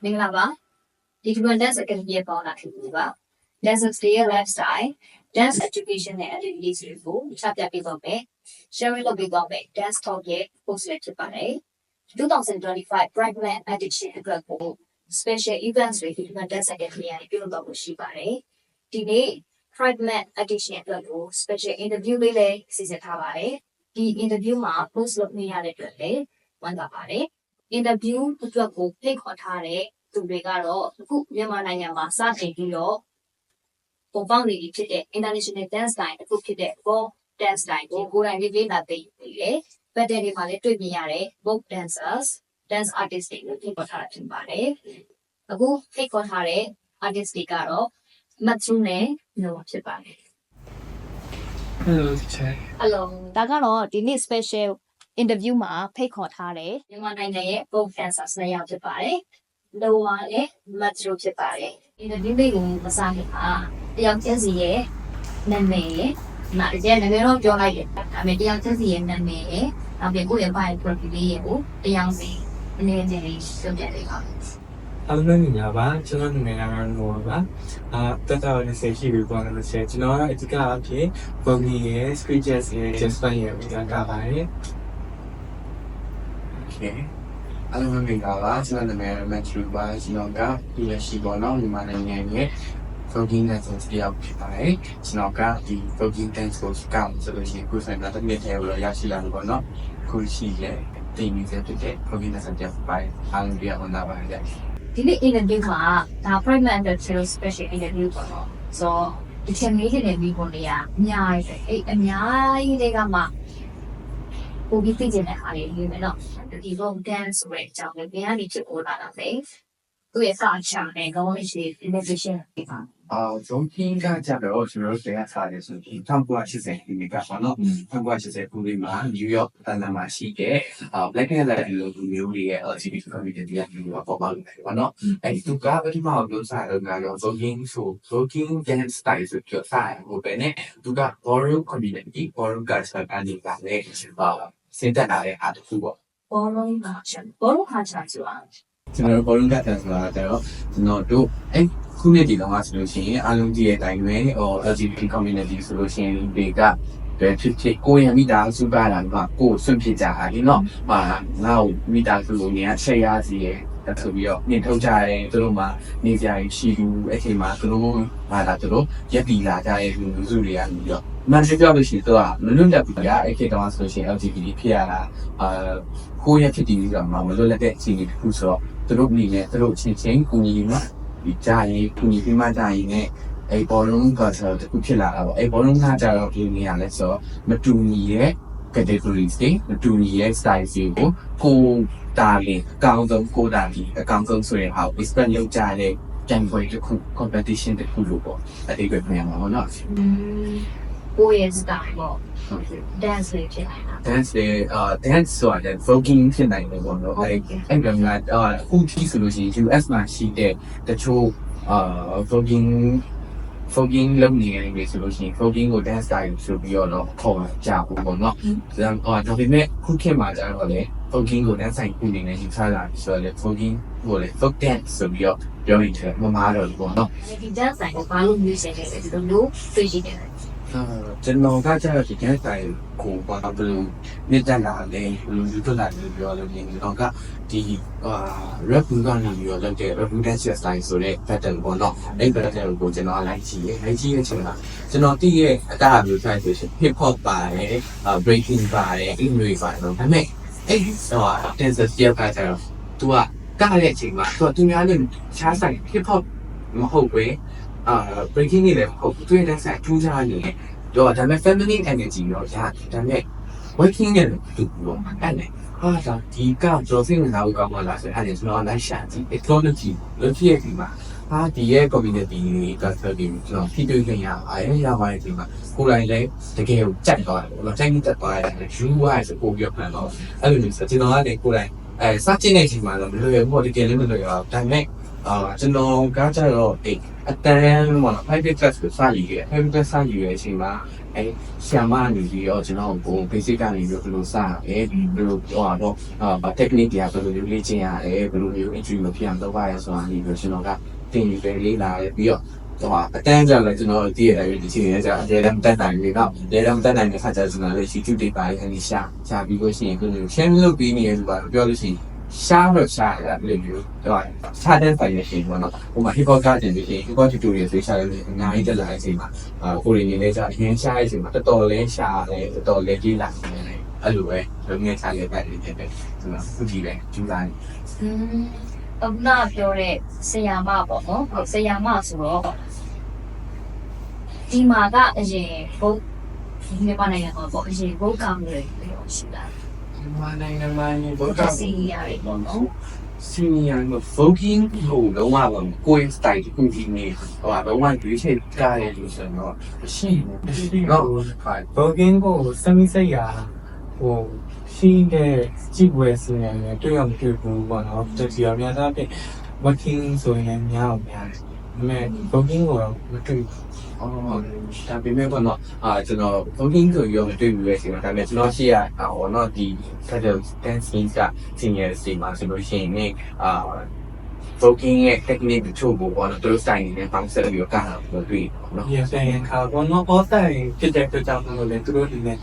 မင်္ဂလာပါဒီ Dance Academy ရဲ့ပေါင်းတာဖြစ်ပါ Dancers Day ရဲ့ lifestyle dance education နဲ့ activities တွေကိုချပြပေးသွားမယ် sharing လုပ်ပေးသွားမယ် dance talk ရဲ့ post လေးဖြစ်ပါတယ်2025 Pride Edition အတွက်ကို special events တွေဒီ Dance Academy ကနေပြုလုပ်တော့ဖို့ရှိပါတယ်ဒီနေ့ Pride Edition အတွက်ကို special interview လေးလည်းစီစဉ်ထားပါတယ်ဒီ interview မှာ post လုပ်နေရတဲ့အတွက်လည်းဝမ်းသာပါတယ် interview အတွက်ကိုဖိတ်ခေါ်ထားတဲ့သူတွေကတော့အခုမြန်မာနိုင်ငံမှာစတင်ပြီးတော့ပုံပေါက်နေပြီဖြစ်တဲ့ international dance style တစ်ခုဖြစ်တဲ့ folk dance style ကိုကိုယ်တိုင်လေးလာသိနေတယ်။ pattern တွေမှာလည်းတွေ့မြင်ရတဲ့ folk dancers, dance artists တွေကိုဖိတ်ခေါ်ထားတာဖြစ်ပါတယ်။အခုဖိတ်ခေါ်ထားတဲ့ artist တွေကတော့မတ်သူနဲ့နိုဖြစ်ပါတယ်။ Hello teacher. Hello ဒါကတော့ဒီနေ့ special interview မှာဖိတ်ခေါ်ထားတဲ့မြန်မာနိုင်ငံရဲ့ folk dancers နှစ်ယောက်ဖြစ်ပါတယ်။ လောကလည်းမတ်ရိုဖြစ်ပါတယ်ဒီနေ့လေးကိုမစားခင်ပါတယောက်ချင်းစီရဲ့နာမည်ရဲ့နာမည်တော့ပြောလိုက်တယ်ဒါပေမဲ့တယောက်ချင်းစီရဲ့နာမည်ရဲ့နောက်ပြီးကိုယ့်ရဲ့ bio profile လေးကိုတယောက်စီအနေနဲ့လေးရှင်းပြပေးပါမယ်အားလုံးမြင်ကြပါကျွန်တော်နာမည်ကတော့ပါတက်တာနဲ့ဆက်ရှိပြီးပေါ်လို့ဆက်ကျွန်တော်ကအဓိကအဖြစ် Bogey ရဲ့ Street Jazz ရဲ့ Jazz Band ရဲ့ဝင်ကပါတယ် Okay အားလုံးမြင်ကြပါကျွန်တော်နာမည်ကတော့ Matthew ပါကျွန်တော်ကဒီလက်ရှိပေါ်တော့မြန်မာနိုင်ငံရဲ့ Bogey Dance တယောက်ဖြစ်ပါတယ်ကျွန်တော်ကဒီ Bogey Dance ကိုစကောက်ဆိုလို့ရှိရင်ကိုယ်ဆိုင်တာတစ်နှစ်ထဲလို့ရရှိလာလို့ပေါ့နော်ကိုရှိရဲ့တင်ပြီးတဲ့ဖြစ်တဲ့ Bogey Dance တယောက်ပိုင်းအားလုံးပြောင်းလာပါတယ်ဒီနေ့ interview မှာဒါ private and special interview ပေါ့နော်ဆိုတော့ဒီချိန်လေးတဲ့မိကုန်တွေကအများကြီးပဲအများကြီးတွေကမှပိုပြီးသိကျင်တဲ့အားတွေရေးမယ်နော်ဒီ folk dance ဆိုတဲ့အကြောင်းလည်းဘယ်ကနေဖြစ်ပေါ်လာတာလဲသူရဲ့စာချနဲ့ကောင်းရှိ innovation တွေပါ中间个价格我主要是要查的是1980年个话喏1980古里嘛纽约但那嘛是个black and white 路မျိုးတွေရဲ့ LGBT community တွေကပေါ်ပါလို့ပေါ့နော်အဲ့ဒီကဘယ်မှာလို့စားတော့ငါရော jogging dance style ဆိုကြစားဟိုပဲနဲ့သူက ballroom community ballroom culture ကနေပါလေစင်တက်လာတဲ့အားတစ်ခုပေါ့ ballroom culture ဆိုတာကျွန်တော် ballroom culture ဆိုတာကျတော့ကျွန်တော်တို့ခုနှစ်ဒီတော့ဆိုလို့ရှိရင်အားလုံးကြည့်တဲ့အတိုင်းပဲ LGBT community ဆိုလို့ရှိရင်တွေကဘယ်ဖြစ်ဖြစ်ကိုယ်ရမိသားစုပါလာကကိုယ်ဆွန့်ဖြစ်ကြတာလीเนาะငါ့ကိုမိသားစုကိုနေရာဆက်ရစီရဲ့ဆိုပြီးတော့နေထုတ်ကြတယ်သူတို့မှနေကြရင်ရှိဘူးအဲ့ချိန်မှာသူတို့လာသူတို့ရက်တီလာကြတဲ့လူစုတွေကပြီးတော့မန်ပြောလို့ရှိရင်သူကမလွတ်လပ်ဘူးကြာအဲ့ခေတ်တော့ဆိုလို့ရှိရင် LGBT ဖြစ်ရတာကိုယ်ရဖြစ်တည်ပြီးတော့မလွတ်လပ်တဲ့အခြေအနေတစ်ခုဆိုတော့သူတို့နေနဲ့သူတို့ချင်းကူညီမှာဒီကြရင်ခုညီပြီးမှကြရင်လည်းအဲ့ဘောလုံးကဆိုတော့တစ်ခုဖြစ်လာတာပေါ့အဲ့ဘောလုံးကကြတော့ဒီနေရာလဲဆိုတော့မတူညီရဲ့ categories တွေမတူညီရဲ့ style တွေကိုတာလင်အကောင်းဆုံးကိုတာလီအကောင်းဆုံးဆိုရင်ဟာ expert လုပ်ကြတဲ့ကြံပွဲတစ်ခု competition တစ်ခုလို့ပေါ့အဲ့ဒီကိုပြန်ရမှာပေါ့နော်ကိုယ့်ရဲ့ style ပေါ့ dance လေးဖြစ်နေတာ dance ဆိုတာလည်း voguing ဖြစ်နိုင်တယ်ပေါ့နော်အဲ့ကအခုထိဆိုလို့ရှိရင် US မှာရှိတဲ့တချို့voguing လုပ်နေတယ်ဆိုလို့ရှိရင် voguing ကို dance style ဆိုပြီးတော့ခေါ်ကြဘူးပေါ့နော်ဒါပေမဲ့ခုခေတ်မှာကျတော့လေ voguing ကို dance style အနေနဲ့ယူဆလာပြီးဆိုတော့လေ voguing ကိုလေ folk dance ဆိုပြီးတော့ပြောနေတယ်မမားတော့ဘူးပေါ့နော်ဒီ dance style ကိုဘာလို့ music နဲ့ဒီလိုတွေ့ရှိတယ်ကျွန်တော်ကကျတော့ဒီ dance style ကိုဘာလို့မြင့်တက်လာလဲဘယ်လိုယူထွက်လာလဲပြောလို့နေတော့ကဒီrap ကနေပြီးတော့လုပ်တဲ့ rap dance style ဆိုတဲ့ pattern ပေါ့နော်အဲ့ pattern ကိုကျွန်တော်လိုက်ကြည့်တဲ့အချိန်မှာကျွန်တော်တည့်ရဲ့အတားမျိုး try ဆိုရှင် hip hop ပါတယ် breaking ပါတယ် english ပါတယ်ဒါပေမဲ့အဲ့dancer တယောက်ကကျတော့ तू ကတဲ့အချိန်မှာ तू များနဲ့ချားဆိုင် hip hop မဟုတ်ပဲbreaking နေလည်းမဟုတ်ဘူးသူရဲ့ dance style ထူးခြားနေတယ်တော့ဒါပေမဲ့ feminine energy ရောရတယ်ဒါပေမဲ့ working နဲ့တူလို့အဲ့လေဒါဒီကကျွန်တော်စိတ်ဝင်စားဖို့ကောင်းပါလားဆိုအဲ့ဒါကျွန်တော်လိုက်ရှာကြည့် ecology လို့ဖြစ်ရဒီမှာဒီရဲ့ community ကဆိုပြီးကျွန်တော်ဖြစ်တွေ့ရပါတယ်ရပါတယ်ဒီမှာကိုယ်တိုင်လည်းတကယ်ကိုကြိုက်သွားတယ်ပေါ့နော်ကြိုက်တက်သွားတယ် UI ဆိုပို့ပြီးပြန်တော့အဲ့လိုမျိုးဆိုကျွန်တော်ကလည်းကိုယ်တိုင်စတင်တဲ့အချိန်မှာတော့မလွယ်ဘူးပေါ့တကယ်လည်းမလွယ်ပါဘူးဒါပေမဲ့ ကျွန်တော်ကကြတော့အတန်းပေါ့နော် private class ကိုစယူခဲ့ private class စယူရဲ့အချိန်မှာဆရာမနေပြီးတော့ကျွန်တော်ကို basic ကနေပြီးတော့ဘယ်လိုစရလဲဘယ်လိုပြောရတော့ဗာ technique တွေကဘယ်လိုလေ့ကျင့်ရတယ်ဘယ်လိုမျိုး entry မဖြစ်အောင်လုပ်ရရဲဆိုတာနေပြီးကျွန်တော်ကသင်ယူပဲလေ့လာရပြီးတော့အတန်းကြလည်းကျွန်တော်ဒီရတယ်ဒီချိန်ကျအတယ်တက်နိုင်ပြီတော့တယ်တက်နိုင်တဲ့ခါကျကျွန်တော်လည်း YouTube တွေပါရင်ရှာပြီးလို့ရှိရင်ခုလို share လုပ်ပြီးနေရလို့ပါပြောလို့ရှိရင်ရှားတော့ရှားရတယ်ဘယ်လိုမျိုးရှားတဲ့ file ရှင်ပေါ့နော်ဟိုမှာ hip hop ကတင်ပြီး hip hop tutorial တွေရှာရတယ်အများကြီးတက်လာတဲ့အချိန်မှာကိုရီနေလဲကြအရင်ရှားတဲ့အချိန်မှာတော်တော်လေးရှားတယ်တော်တော်လေးကြီးလာတယ်အဲ့လိုပဲလုံငယ်ချလေးပဲနေတယ်ကျွန်တော်ခုကြည့်ပဲကျူးလာတယ် အခုနပြောတဲ့ဆရာမပေါ့နော်ဟုတ်ဆရာမဆိုတော့ဒီမှာကအရင်ဘုတ်မြန်မာနိုင်ငံမှာပေါ့အရင်ဘုတ်ကောင်တွေပြောရှိတာ မြန်မာနိုင်ငံမှာဘောက စီရီယာတွေပေါ့နော် စီနီယာက voguing ဟိုလုံးဝကိုယ် style ကိုဒီနေ့ဟိုတော့ဝိုင်းရွေးချယ်ကားရလို့ဆိုတော့ရှိတော့ Voguing ကိုစမိစိတ်ရာဟိုရှိတဲ့ကြည့်ဝယ်စနေတယ်တွေ့ရမတွေ့ဘူးပေါ့နော်တတိယများသားဖြစ် working ဆိုရင်များအောင်များတယ်ဒါပေမဲ့ Voguing ကိုတော့မတွေ့ဘူး အော်ဒါပေမဲ့ပေါ့နော်ကျွန်တော် voguing ကိုရောမတွေ့ဘူးပဲရှိမှာဒါပေမဲ့ကျွန်တော်ရှိရဟိုနော်ဒီ dance scene ကစင်ရစီမှာဆိုလို့ရှိရင်voguing ရဲ့ technique တချို့ကိုပေါ့နော်သူတို့ style နဲ့ပေါင်းစပ်ပြီးတော့ကားတာတွေ့ပေါ့နော် ဒီဆိုင်ခါဘောနော်အော်တိုင်းဖြစ်တဲ့အတွက်ကြောင့်လည်းသူတို့ဒီနေ့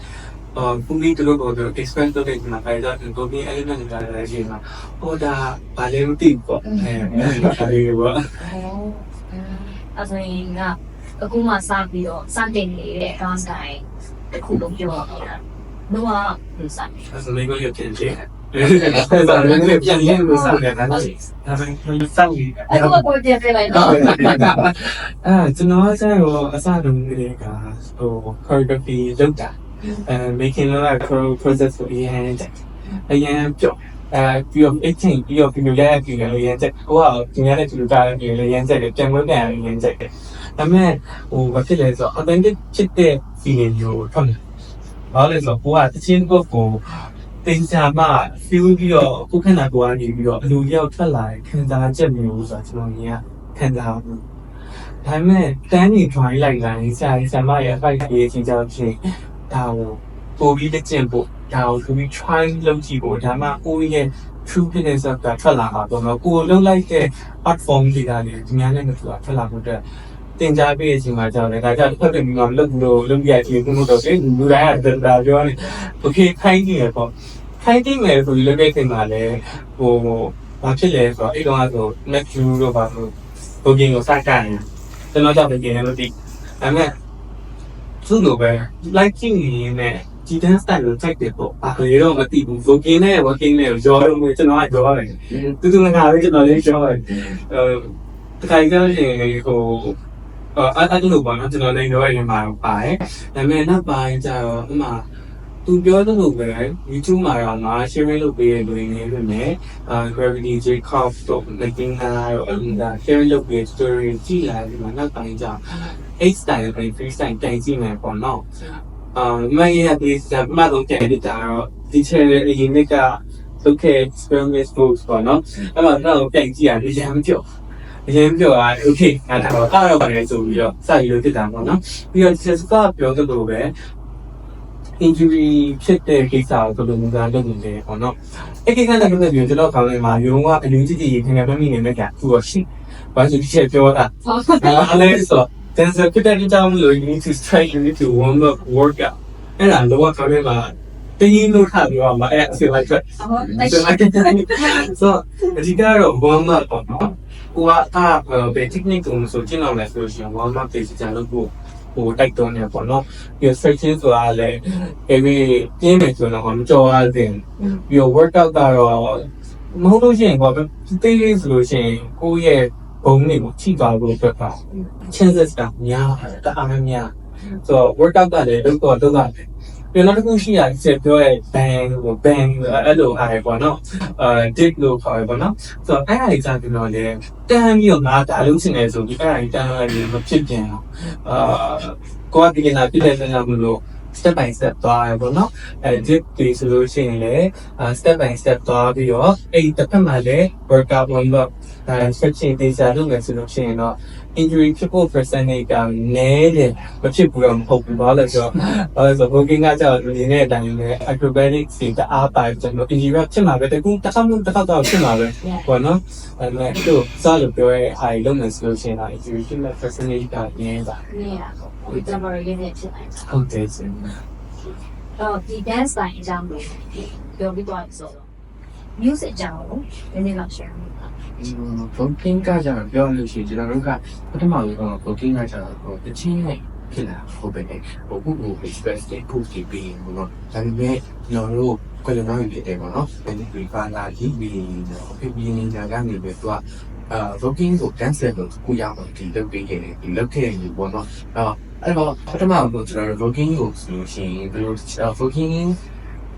ခုနကတို့ကတော့ expand လုပ်တဲ့မှာပဲတော့ကိုပြီး element တွေလည်းရှိမှာဟိုဒါဘာလဲမသိဘူးပေါ့အဲဒီပေါ့ အဲ့ဆိုရင်ကအခုမှစပြီးတော့စတင်နေတဲ့ dance style တခုလုံးပြောရအောင်လားတော့စတယ် အဲဆိုမိကိုရပြန်ကြည့်အဲဒါလည်းပြန်ရင်းလို့စောင့်နေတာဒါပေမဲ့စောင့်ပြီး အခုကကိုပြန်ပြလိုက်တော့ ကျွန်တော်ကကျတော့အစတုန်းကတည်းကဟို choreography လုပ်တာmaking လောက် process ကိုအရင်ပြောပြီးတော့18ပြီးတော့ပြီးရရပြီးလည်းရန်ချက်ဟိုကဒီနေ့တူတာလည်းရန်ချက်ပြန်ဝင်ပြန်ရန်ချက်ဒါပေမဲ့ဟိုဘာဖြစ်လဲဆိုတော့ authentic ဖြစ်တဲ့ feeling မျိုးထွက်တယ်ဘာလဲဆိုတော့ကိုကတချင်းကိုတင်ချာမှ feel ပြီးတော့ကိုခန္ဓာကိုယ်ကနေပြီးတော့အလိုရောက်ထွက်လာတဲ့ခံစားချက်မျိုးဆိုတော့ကျွန်တော်မြင်ရခံစားဘူးဒါပေမဲ့တန်းနေ try လိုက်လာရင်ဆရာမရဲ့ fight ရေးချင်းကြောင့်ဖြစ်ဒါကိုပို့ပြီးလက်ကျင့်ဖို့ဒါကိုပြီး try လုပ်ကြည့်ဖို့ဒါမှကိုယ့်ရဲ့ true fitness ကထွက်လာတာတော့ကိုယ်လုံးလိုက်တဲ့ art form တွေကလည်းဒီများနဲ့မတူတာထွက်လာဖို့အတွက်တင်ကြပေးအချိန်မှာကြောက်တယ်ဒါကြောင့်ဖတ်တယ်ပြီးတော့လုပ်ရတဲ့ခုနတော့လူတိုင်းကဒါပြောနေ okay ခိုင်းကြည့်ရပေါ့ခိုင်းကြည့်မယ်ဆိုပြီးလုပ်တဲ့အချိန်မှာလည်းဟိုဘာဖြစ်လဲဆိုတော့အဲ့တော့ဆို next view တော့ပါဆို booking ကိုစကန်ကျွန်တော်ကြောက်တယ်ကျင်းလို့ဒီဒါပေမဲ့သူ့လိုပဲ like ကြည့်နေနဲ့ဒီ dance style ကို check တယ်ပေါ့အဲ့တော့မသိဘူး booking နဲ့ working နဲ့ရောလို့ကျွန်တော်ကပြောတယ်တူငါလေးကျွန်တော်လေးပြောတယ်တခါကျရင်ဟိုအဲ့လိုပေါ့နော်ကျွန်တော်လည်းတော့ရင်မှာပါတယ်ဒါပေမဲ့နောက်ပိုင်းကျတော့ဥမာသူပြောသလိုပဲ YouTube မှာတော့ငါ sharing လုပ်ပေးရလို့နေပြီမယ်gravity Jacob တို့ making တော့အလုံးသား sharing လုပ်ပေး story ကြည့်လာပြီးမှနောက်ပိုင်းကျ 8 style ပဲ free style တိုင်ကြည့်မယ်ပေါ့နော်မရတဲ့စမတော့တဲ့တာတော့ဒီချဲအရင်ကလုပ်ခဲ့ experiment books ပေါ့နော်အဲ့မှာတော့တိုင်ကြည့်ရတယ်ရမ်းပြောအရင်ပြောတာ okay ငါတော့ပါလေဆိုပြီးတော့စပြီးလို့ဖြစ်တာပေါ့နော်ပြီးတော့ just ကပြောသလိုပဲ injury ဖြစ်တဲ့ကိစ္စကိုဘယ်လိုမျိုးလုပ်နေလဲပေါ့နော်အဲ့ကိစ္စနဲ့ပတ်သက်ပြီးကျွန်တော်ခေါင်းထဲမှာရုံးကအလူကြီးကြီးခင်ဗျာပြမိနေမဲ့ကသူ့ရှိဘာလို့ဒီချက်ပြောတာအဲ့လဲဆို then so put that down low you need to stretch you need to warm up work out အဲ့ဒါလောကခေါင်းထဲမှာတင်းလို့ထားပြီးတော့မအဲ့ feel like that so ဒီကတော့ warm up ပေါ့နော်ကိုကဘယ် technique ကိုဆိုကျင့်အောင်လဲဆိုရင် warm up တွေစကြလို့ကိုဟိုတိုက်တွန်းနေပေါ့နော်ပြီး stretching ဆိုတာလည်းပြင်းမယ်ဆိုတော့မကြော်ရသေးပြီး workout ကတော့မဟုတ်လို့ရှိရင်ကိုတေးလေးဆိုလို့ရှိရင်ကိုယ့်ရဲ့ဘုံတွေကိုချိသွားဖို့အတွက်ပါ chances ကများတအားများဆိုတော့ workout ကလည်းလုပ်တော့တယ်ပြန်တော့တစ်ခုရှိရချက်ပြောရဲ bang အဲ့လိုအားပေါ့နော်dip လို့ခေါ်ရပေါ့နော်ဆိုတော့အဲ့အရာကြီးကျွန်တော်လည်းတန်းပြီးတော့ငါဒါလုံးစင်နေဆိုပြီးအဲ့အရာကြီးတန်းလိုက်မဖြစ်ပြန်ကိုကဒီကနေ့ပြည့်တဲ့နေရာမလို့ step by step သွားရပေါ့နော်dip ဒီဆိုလို့ရှိရင်လည်းstep by step သွားပြီးတော့အဲ့တစ်ဖက်မှာလည်း workout warm up stretching တေချာလုပ်မယ်ဆိုလို့ရှိရင်တော့ injury ဖြစ်ဖို့ percentage ကနည်းတယ်မဖြစ်ဘူးတော့မဟုတ်ဘူးဘာလို့လဲဆိုတော့ working ကကြောက်နေတဲ့အတိုင်းနဲ့ acrobatics တွေတအားပါကျွန်တော် injury ဖြစ်မှာပဲတကူတစ်ခါမှတစ်ခါတော့ဖြစ်မှာပဲပေါ့နော်အဲ့ဒါသူစားလို့ပြောရဲဟာလုပ်မယ်ဆိုလို့ရှိရင်တော့ injury ဖြစ်မဲ့ percentage ကနည်းတာ နေတာပေါ့ဒီ temporary နဲ့ဖြစ်နိုင်တာ ဟုတ်တယ်ရှင် တော့ဒီ dance style အကြောင်းကိုပြောပြီးသွားပြီဆိုတော့ music အကြောင်းကိုနည်းနည်းလောက် share လုပ်ပါ voting ကကြတော့ပြောလို့ရှိရင်ကျွန်တော်တို့ကပထမဆုံးက voting ကကြတော့တချင်းနဲ့ဖြစ်လာဟုတ်ပဲဟိုခုကို express တဲ့ post တွေပြီးရင်ပေါ့နော်ဒါပေမဲ့ကျွန်တော်တို့ကွယ်လွန်သွားပြီဖြစ်တယ်ပေါ့နော်ဘယ်နည်းပြပါလာဒီပြီးတော့ဖြစ်ပြီးနေတာကနေပဲသူကvoting ကို dance လို့ကိုရအောင်ဒီလုပ်ပေးခဲ့တယ်ဒီလုပ်ခဲ့ရင်ပေါ့နော်အဲ့တော့ပထမဆုံးကျွန်တော်တို့ voting ကိုဆိုလို့ရှိရင်ဘယ်လို voting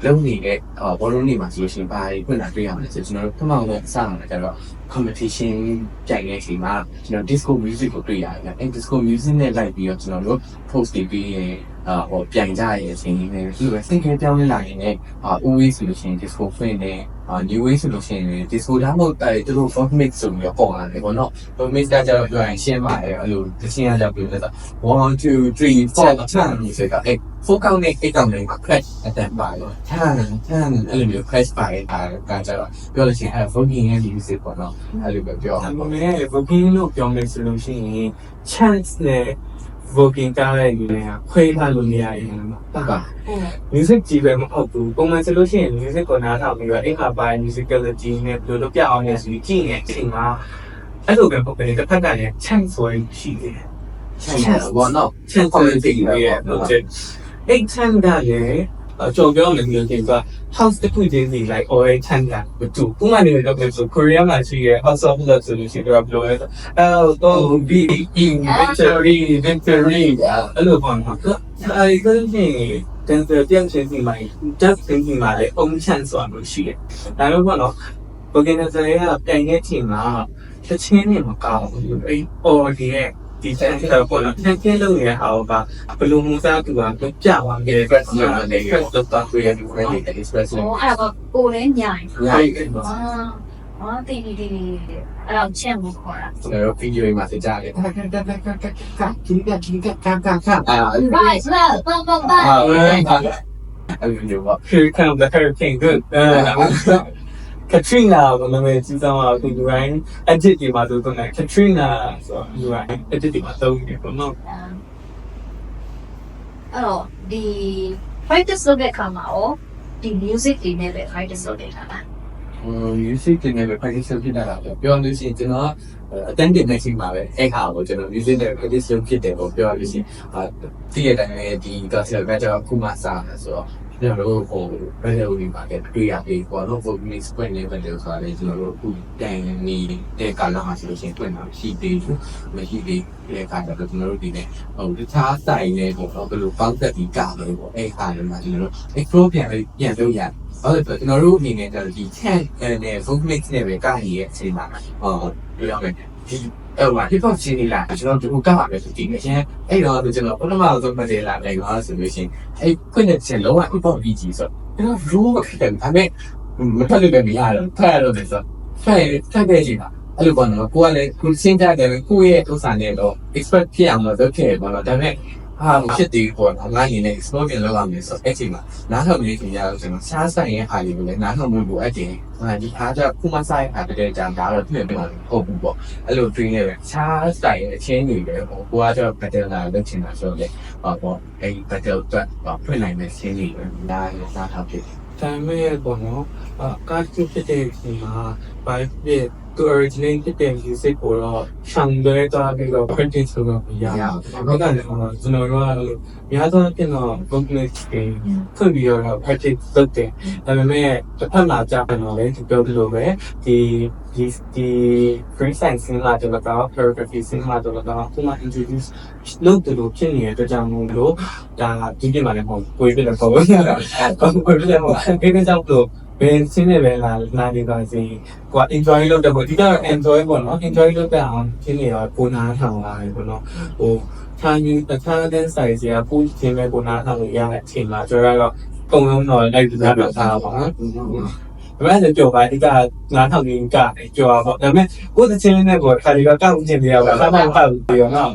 လုံးနေတဲ့ဘောလုံးတွေမှာဆိုလို့ရှိရင်ဘာတွေဖွင့်လာတွေ့ရမလဲဆိုကျွန်တော်တို့ပထမဆုံးစတာကြတော့ competition ကြိုင်တဲ့အချိန်မှာကျွန်တော် disco music ကိုတွေ့ရတယ်အဲ disco music နဲ့လိုက်ပြီးတော့ကျွန်တော်တို့ post တွေပြီးရင်ဟိုပြန်ကြရဲ့အချိန်လေးနဲ့ဒီလိုပဲစိတ်ခဲပြောင်းလဲလာရင်လည်းalways ဆိုလို့ရှိရင် disco ဖွင့်နေnew way ဆိုလို့ရှိရင် disco ဒါမှမဟုတ်သူတို့ folk mix ဆိုပြီးတော့ပေါ်လာတယ်ပေါ့နော် folk mix ကကြတော့ပြောရင်ရှင်းပါတယ်အဲ့လိုတခြင်းရကြပြီးတော့1 2 3 4 10 music ကအဲ့ folk ကောင်းနဲ့8ကောင်းနဲ့ crash အတန်ပါတော့10အဲ့လိုမျိုး crash ပါတဲ့ကကြတော့ပြောလို့ရှိရင်အဲ့ voguing ရဲ့ music ပေါ့နော်အဲ့လိုပဲပြောအောင်ပေါ့ voguing လို့ပြောမယ်ဆိုလို့ရှိရင် chance နဲ့ voguing ကားရဲ့ယူနေတာခွဲထားလို့မရရင်ဟုတ်ပါ music ကြီးပဲမဟုတ်ဘူးပုံမှန်ဆိုလို့ရှိရင် music ကိုနားထောင်ပြီးတော့အိမ်မှာပါ musicality နဲ့ဘယ်လိုလုပ်ပြအောင်လဲဆိုပြီးကြည့်နေတဲ့အချိန်မှာအဲ့လိုပဲပုံပဲတစ်ဖက်ကလည်း chance ဆိုရင်ရှိတယ် chance ဘောနော် chance ဆိုရင်ဒီရဲ့ဟုတ်တယ်အဲ့ chance ကလည်းကျွန်တော်ပြောမယ်မျိုးချင်းက house တစ်ခုချင်းစီ like oil chance ကမတူဘူးမှလည်းတော့ဆို Korea မှာရှိရဲ့ house of love ဆိုလို့ရှိရင်တော့ဘယ်လိုလဲတော့ be in victory အဲ့လိုပေါ့နော်အဲ့ဒါချင်း dancer ပြန်ချင်းစီမှာ just thinking မှာလည်း own chance ဆိုတာမျိုးရှိတယ်ဒါမျိုးပေါ့နော် organizer ကတိုင်တဲ့ချိန်မှာတချင်းနဲ့မကောင်းဘူးအဲ့ order ရဲ့ဒီ chance ပေါ့နော်တချင်းလုံးရဲ့ဟာကဘယ်လိုမှစားသူကပြသွားခဲ့တယ် express လုပ်နေတယ်တော့တော့တွေ့ရတယ် friendly express ဟိုအဲ့တော့ကိုလည်းညင် right တီတီအဲ့တော့ချက်မခေါ်တာ ကျွန်တော် video မှာစကြတယ်ခါခါခါခါခါခါခါကြီးကright well bum bum bum အဲ့လိုမျိုးပေါ့ คือ kind of the hurricane good Katrina ဘာမှမကြည့်ဆောင်အောင်သူတိုင်း edit ဒီမှာသူက Katrina ဆိုတော့သူတိုင်း edit ဒီမှာသုံးနေပေါ့နော် အဲ့တော့ဒီ practice လုပ်တဲ့အခါမှာရောဒီ music တွေနဲ့ပဲ practice လုပ်နေတာလား music တွေနဲ့ပဲ practice လုပ်ဖြစ်တာလားပြောလို့ရှိရင်ကျွန်တော်အတန်းတင်နေချိန်မှာပဲအဲ့ဟာကိုကျွန်တော် music နဲ့ practice လုပ်ဖြစ်တယ်ပေါ့ပြောလို့ရှိရင်တည့်ရတိုင်းပဲဒီ classical ကကျွန်တော်ခုမှစတာဆိုတော့ကျွန်တော်တို့ဟိုဘယ်လိုဒီမှာကတွေ့ရပြီပေါ့နော် folk mix ပွင့်နေတယ်လို့ဆိုတာလေကျွန်တော်တို့အခုတိုင်နေတဲ့ကာလမှာဆိုလို့ရှိရင်တွေ့မှာရှိသေးဘူးမရှိသေးတဲ့အခါကျတော့ကျွန်တော်တို့ဒီနေ့ဟိုတခြားဆိုင်နေပေါ့နော်ဘယ်လိုပေါင်းသက်ပြီးကားလို့ပေါ့အဲ့ခါတွေမှာကျွန်တော်တို့ explore ပြန်လို့ရတယ်ဟုတ်တယ်ကျွန်တော်တို့အနေနဲ့ကျတော့ဒီ chat နဲ့ folk mix နဲ့ပဲကားရရဲ့အချိန်မှာပြောရမယ်ဒီhip hop ချင်းနေလားကျွန်တော်တို့ကပါပဲဒီအရင်အဲ့တော့ကျွန်တော်ပထမဆုံးမှတ်တယ်လာတယ်ကွာဆိုလို့ရှိရင်အဲ့ခွင့်တဲ့ချက်လုံးဝ hip hop ကြီးဆိုတော့ကျွန်တော် roll ဖြစ်တယ်ဒါပေမဲ့မဖတ်လို့လည်းမရတော့ဖတ်ရတော့တယ်ဆိုဖတ်တဲ့ချိန်မှာအဲ့လိုပေါ့နော်ကိုကလည်းကိုစဉ်းစားတယ်ကိုယ့်ရဲ့ဥစ္စာနဲ့တော့ expert ဖြစ်အောင်လို့လုပ်ခဲ့ပါတော့ဒါပေမဲ့ဖြစ်တည်ပေါ်ငါအနေနဲ့ explore ပြန်လုပ်ရမယ်ဆိုအဲ့ချိန်မှာနားထောင်နေခင်ရတော့ကျွန်တော်ရှားဆိုင်ရဲ့ဟာတွေကိုလည်းနားထောင်မှုလိုအပ်တယ်ဒီအားကြောင့်ခုမှဆိုင်ဟာတကယ်ကြံဒါတော့ပြည့်ပြည့်ဟုတ်ဘူးပေါ့အဲ့လို train နဲ့ပဲရှားဆိုင်ရဲ့အချင်းတွေပဲဟိုကိုကတော့ battle လာလုပ်ချင်တာဆိုတော့လေပေါ့အဲ့ battle အတွက်ဖွင့်နိုင်မယ့်ချင်းတွေပဲနားထောင်ဖြစ်တယ် ဒါပေမဲ့ပေါ့နော်ကားဖြစ်တဲ့ဒီမှာဘာဖြစ်သူ original ဖြစ်တဲ့ music ကိုတော့ရှောင်လွဲသွားပြီးတော့ practice လုပ်လို့မရဘူးဘာကလဲကျွန်တော်တို့ကများသောအားဖြင့်တော့ vocalist တွေဖွင့်ပြီးတော့ practice လုပ်တယ်ဒါပေမဲ့တစ်ဖက်မှာကြာပြန်တော့လေသူပြောလို့ပဲဒီ free science စင်းလာတော့ choreography စင်းလာတော့ခုမှ introduce လုပ်တယ်လို့ဖြစ်နေတဲ့အတွက်ကြောင့်မို့လို့ဒါဒီပြမှာလည်းမဟုတ်ကိုယ်ပြတယ်ပေါ့ကိုယ်ပြတယ်ပေါ့အဲ့ဒါကြောင့်လို့ဘယ်စင်းနေပဲလာနေပါစေကိုက enjoy လုပ်တယ်ပေါ့ဒီက enjoy ပေါ့နော် enjoy လုပ်တဲ့အောင်ဖြစ်နေတော့ပုံနာထောင်လာတယ်ပေါ့နော်ဟိုထားတဲ့ size ကပူးခြင်းပဲပုံနာထောင်လို့ရတဲ့အချိန်မှာကျွန်တော်ကတော့ပုံလုံးတော့လိုက်ပြီးသားတော့ထားပါဘာ ဘာလဲပြောပါဒီကနားထောင်နေကပြောပါပေါ့ဒါပေမဲ့ကိုယ်တစ်ချင်းနဲ့ကိုခါဒီကကောက်ချင်းတရားပါဘာမှမဟုတ်ဘူးပြောနော်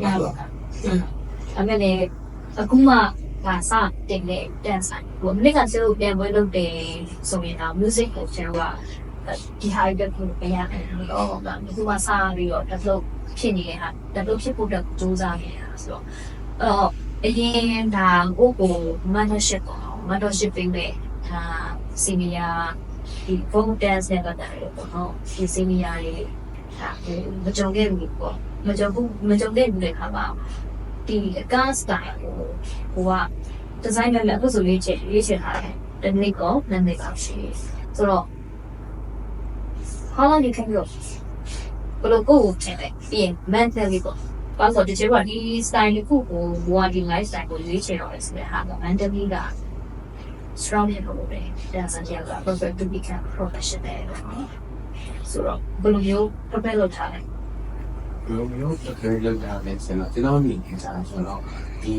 အမေလည်းအခုမှကစတင်တဲ့ dance ဟိုအမေကကျတော့ပြန်ပွဲလုပ်တယ်ဆိုရင်တော့ music ကိုကျတော့ဒီဟာတွေကိုပြန်ရတယ်။ဟုတ်ပါဘူး။ဒီမှာစားပြီးတော့ develop ဖြစ်နေတဲ့ဟာ develop ဖြစ်ဖို့အတွက်စူးစမ်းနေတာဆိုတော့အရင်ဒါကိုကို mentorship ပေါ့။ mentorship ပေးတဲ့ဒါ senior ဒီ folk dance နဲ့ပတ်သက်တယ်ပေါ့နော်။ဒီ senior တွေဒါမကြုံခဲ့ဘူးပေါ့။မကြုံတဲ့လူတွေခါပါဒီအကား style ကိုက designer လည်းအခုဆိုရွေးချယ်ထားတယ်။တစ်နေ့ကောနှစ်နေ့ကောရှိဆိုတော့ how long you can go ဘယ်လိုကိုထင်လဲပြီးရင် mentally ပေါ့ဘာလို့ဒီကျတော့ဒီ style ကိုဘဝဒီ lifestyle ကိုရွေးချယ်တော့တယ်ဆိုတဲ့ဟာက mentally က strong ဖြစ်လို့ပဲဒါဆိုရင်က perfect to become professional ဆိုတော့ဘယ်လိုမျိုး prepare လုပ်ထားလဲ ဘယ်လိုမျိုးတစ်ခဲလောက်တာလဲဆိုတော့ကျွန်တော်မြင်နေတာဆိုတော့ဒီ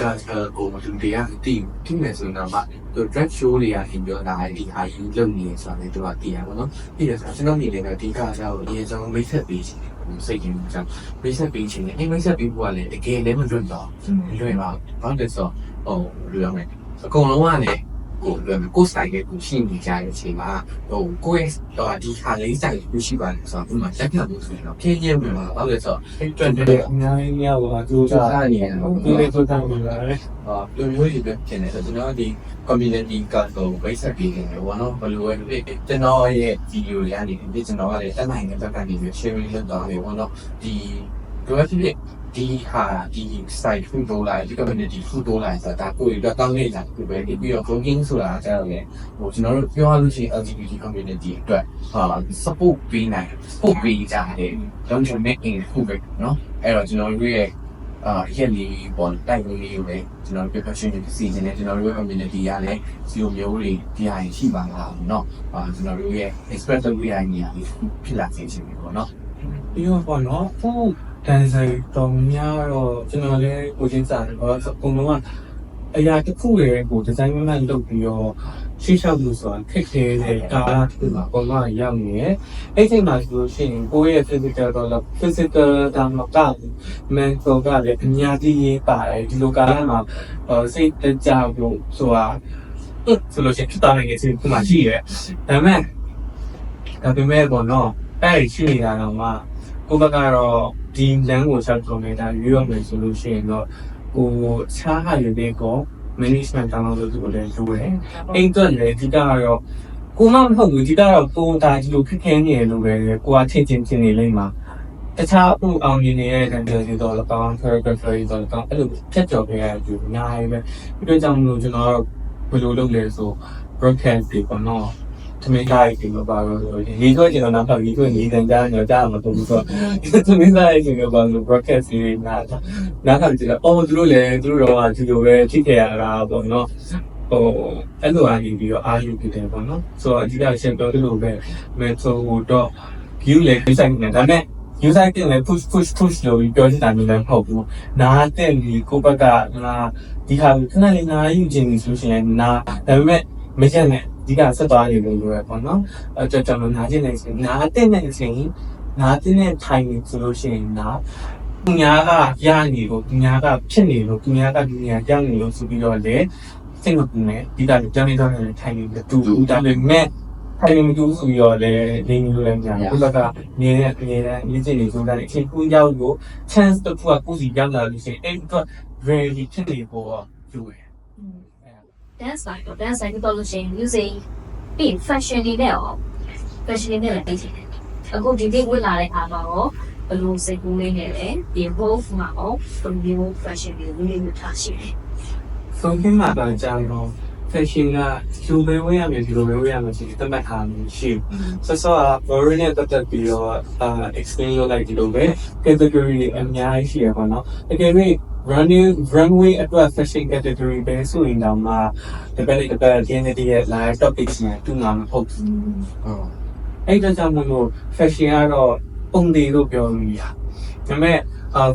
ကားကိုမတူတရားအတိတိနေဆိုတော့သူ drag show တွေအရင်ပြောတာဒီဟာယူလုပ်နေဆိုတော့သူကတည်ရပါတော့ပြီးရဆိုကျွန်တော်မြင်နေတာဒီကားကိုအရင်ဆုံးမိတ်ဆက်ပေးချင်တယ်စိတ်ကြီးကြောင့်မိတ်ဆက်ပေးချင်တယ်မိတ်ဆက်ပေးဖို့ကလည်းတကယ်လည်းမလွတ်တော့မလွတ်ပါဘာလို့လဲဆိုတော့ဟိုလိုရမယ်အကုန်လုံးကလည်းကိုယ်ဆိုင်ကိုရှိနေကြတဲ့အချိန်မှာကိုယ့်ရဲ့ဒီခါလေးဆိုင်ကိုရှိပါတယ်ဆိုတော့ဒီမှာလက်ပြလို့ဆိုရင်တော့ဖြည်းဖြည်းဝင်မှာဘာလို့လဲဆိုတော့ အဲ့တွက်တယ်အများကြီးများပါကြိုးစားနေတယ်ဒီလိုဆိုတိုင်းလာတယ် လူမျိုးတွေပဲဖြစ်နေဆိုကျွန်တော်ဒီ community ကတော့ basic ပြီးနေတယ်ဘောနော်ဘယ်လိုလဲကျွန်တော်ရဲ့ video တွေကနေဒီကျွန်တော်ကလည်းတက်နိုင်တဲ့ဘက်ကနေ sharing လုပ်သွားတယ်ဘောနော်ဒီတို့ဖြစ်ဒီဟာဒီ site ဖူတိုးလိုက်ဒီ community ဖူတိုးလိုက်ဆိုတာကိုယ်တော့တောင်းနေတာဒီပဲပြီးတော့ blogging ဆိုတာကျတော့လေဟိုကျွန်တော်တို့ပြောရလို့ရှိရင် LGBT community အတွက် support ပေးနိုင် support ပေးကြတယ် don't you make it ခုပဲနော်အဲ့တော့ကျွန်တော်တို့ရဲ့ရက်လီပေါ်တိုက်လို့လေးပဲကျွန်တော်တို့ profession တွေစီစဉ်နေကျွန်တော်တို့ community ရလည်းစီလိုမျိုးတွေဒီဟာရှိပါလားเนาะကျွန်တော်တို့ရဲ့ express လုပ်ရတဲ့နေရာလေးဖြစ်လာစေချင်ပြီပေါ့เนาะ ပြီးတော့ပေါ့နော်ဟိုတန်ဆိုင်တော်များတော့ကျွန်တော်လည်းကိုချင်းစားတယ်ဘာလို့ဆိုအကုန်လုံးကအရာတစ်ခုတွေကိုဒီဇိုင်းမှန်လုပ်ပြီးတော့ရှေ့လျှောက်လို့ဆိုတာခက်ခဲတဲ့ကာလတစ်ခုမှာပုံမှန်ရောက်နေတယ်အဲ့ဒီမှာဆိုလို့ရှိရင်ကိုယ့်ရဲ့ physical တော့ physical ဒါမှမဟုတ် mental ကလည်းအများကြီးရေးပါတယ်ဒီလိုကာလမှာစိတ်တကြဖို့ဆိုတာဆိုလို့ရှိရင်ဖြစ်တာလည်းဒီခုမှရှိရဲဒါပေမဲ့ပေါ့နော်အဲ့ဒီရှိနေတာတော့မှကိုယ့်ဘက်ကတော့ဒီလမ်းကိုဆက်လုပ်နေတာရွေးရမယ်ဆိုလို့ရှိရင်တော့ကိုချားဟာရတဲ့ကော management တောင်းလို့ဆိုလည်းလိုတယ်အဲ့အတွက်လည်းဒီကတော့ကိုမမဟုတ်ဘူးဒီကတော့ကိုဒါဒီလိုဖြစ်ခင်းနေရလို့ပဲကိုကထင်နေလိမ့်မှာတခြားဥအောင်နေရဲ့တန်တယ်ဒီတော့ကောင်း choreography တော့ကောင်းအဲ့လိုဖြတ်ကျော်ခဲ့ရတဲ့အများကြီးပဲဒီတော့ကြောင့်မလို့ကျွန်တော်ဘယ်လိုလုပ်လဲဆို broadcast တွေပေါ့နော်သမီးသားကြီးကပါတော့ဒီတော့ကျွန်တော်နောက်ပြီးတော့ညီတန်ကြားညကြားမှာပုံဆိုသမီးသားကြီးကပါလို့ broadcast တွေနားထောင်ကြည့်တော့သူတို့လည်းသူတို့တော့ဒီလိုပဲဖြစ်ခဲ့ရတာပေါ့နော်ဟိုအဲ့လိုအားကြီးပြီးတော့အားယူဖြစ်တယ်ပေါ့နော်ဆိုတော့အကြီးအကျယ်ပြောသလိုပဲ mental တော့ view လည်းဒီဆိုင်နေတာဒါပေမဲ့ user ကလည်း push လို့ပြောချင်တာမျိုးလည်းမဟုတ်ဘူးနားတဲ့ဒီကိုဘက်ကဒီဟာခဏလေးနားယူခြင်းဆိုရှင်နားဒါပေမဲ့မချက်နဲ့ဒီကဆက်သွားနေလို့ရပေါ့နော်ကျွန်တော်နားခြင်းနေစဉ်နားတဲ့နေစဉ်နားတဲ့ထိုင်နေဆိုလို့ရှိရင်နားသူများကရနေလို့သူများကဖြစ်နေလို့သူများကသူများကြောက်နေလို့ဆိုပြီးတော့လေစိတ်မပူနဲ့ဒီကကြောင်းနေတော့ထိုင်နေတူဒါပေမဲ့ထိုင်နေတူဆိုပြီးတော့လေနေနေလို့လည်းမရဘူးဘက်ကနေနေတဲ့ရေးချင်နေဆိုတာလေအချိန်ကူးရောက်လို့ chance တစ်ခုကကိုစီရောက်လာလို့ရှိရင်အဲ့တော့ very ဖြစ်နေပေါ်ယူရ dance style တော့ dance style တော့လို့ရှိရင် music ပြီး fashion တွေနဲ့ရော fashion တွေနဲ့လည်းပြီးတယ်အခုဒီနေ့ဝင်လာတဲ့အားမှာရောဘယ်လိုစိတ်ကူးလေးနဲ့လဲဒီ wolf မှာရောဘယ်လို fashion တွေဝင်နေထားရှိလဲ ဆုံးဖြတ်မှတော့ကြာတော့ fashion ကဒီလိုပဲဝယ်ရမယ်ဒီလိုပဲဝယ်ရမယ်ဆိုပြီးတတ်မှတ်ထားလို့ရှိဘူးဆောက borrow နဲ့တက်တက်ပြီးတော့explain လုပ်လိုက်ဒီလိုပဲ category အများကြီးရှိရပါတော့တကယ်လို့ runway အတွက် fashion category ပဲဆိုရင်တော့မှဒီဘက်ဒီနေ့ရဲ့ live topics နဲ့တူမှာမဟုတ်ဘူးအဲ့ဒါကြောင့်မို့လို့ fashion ကတော့ပုံသေးလို့ပြောလို့ရဒါပေမဲ့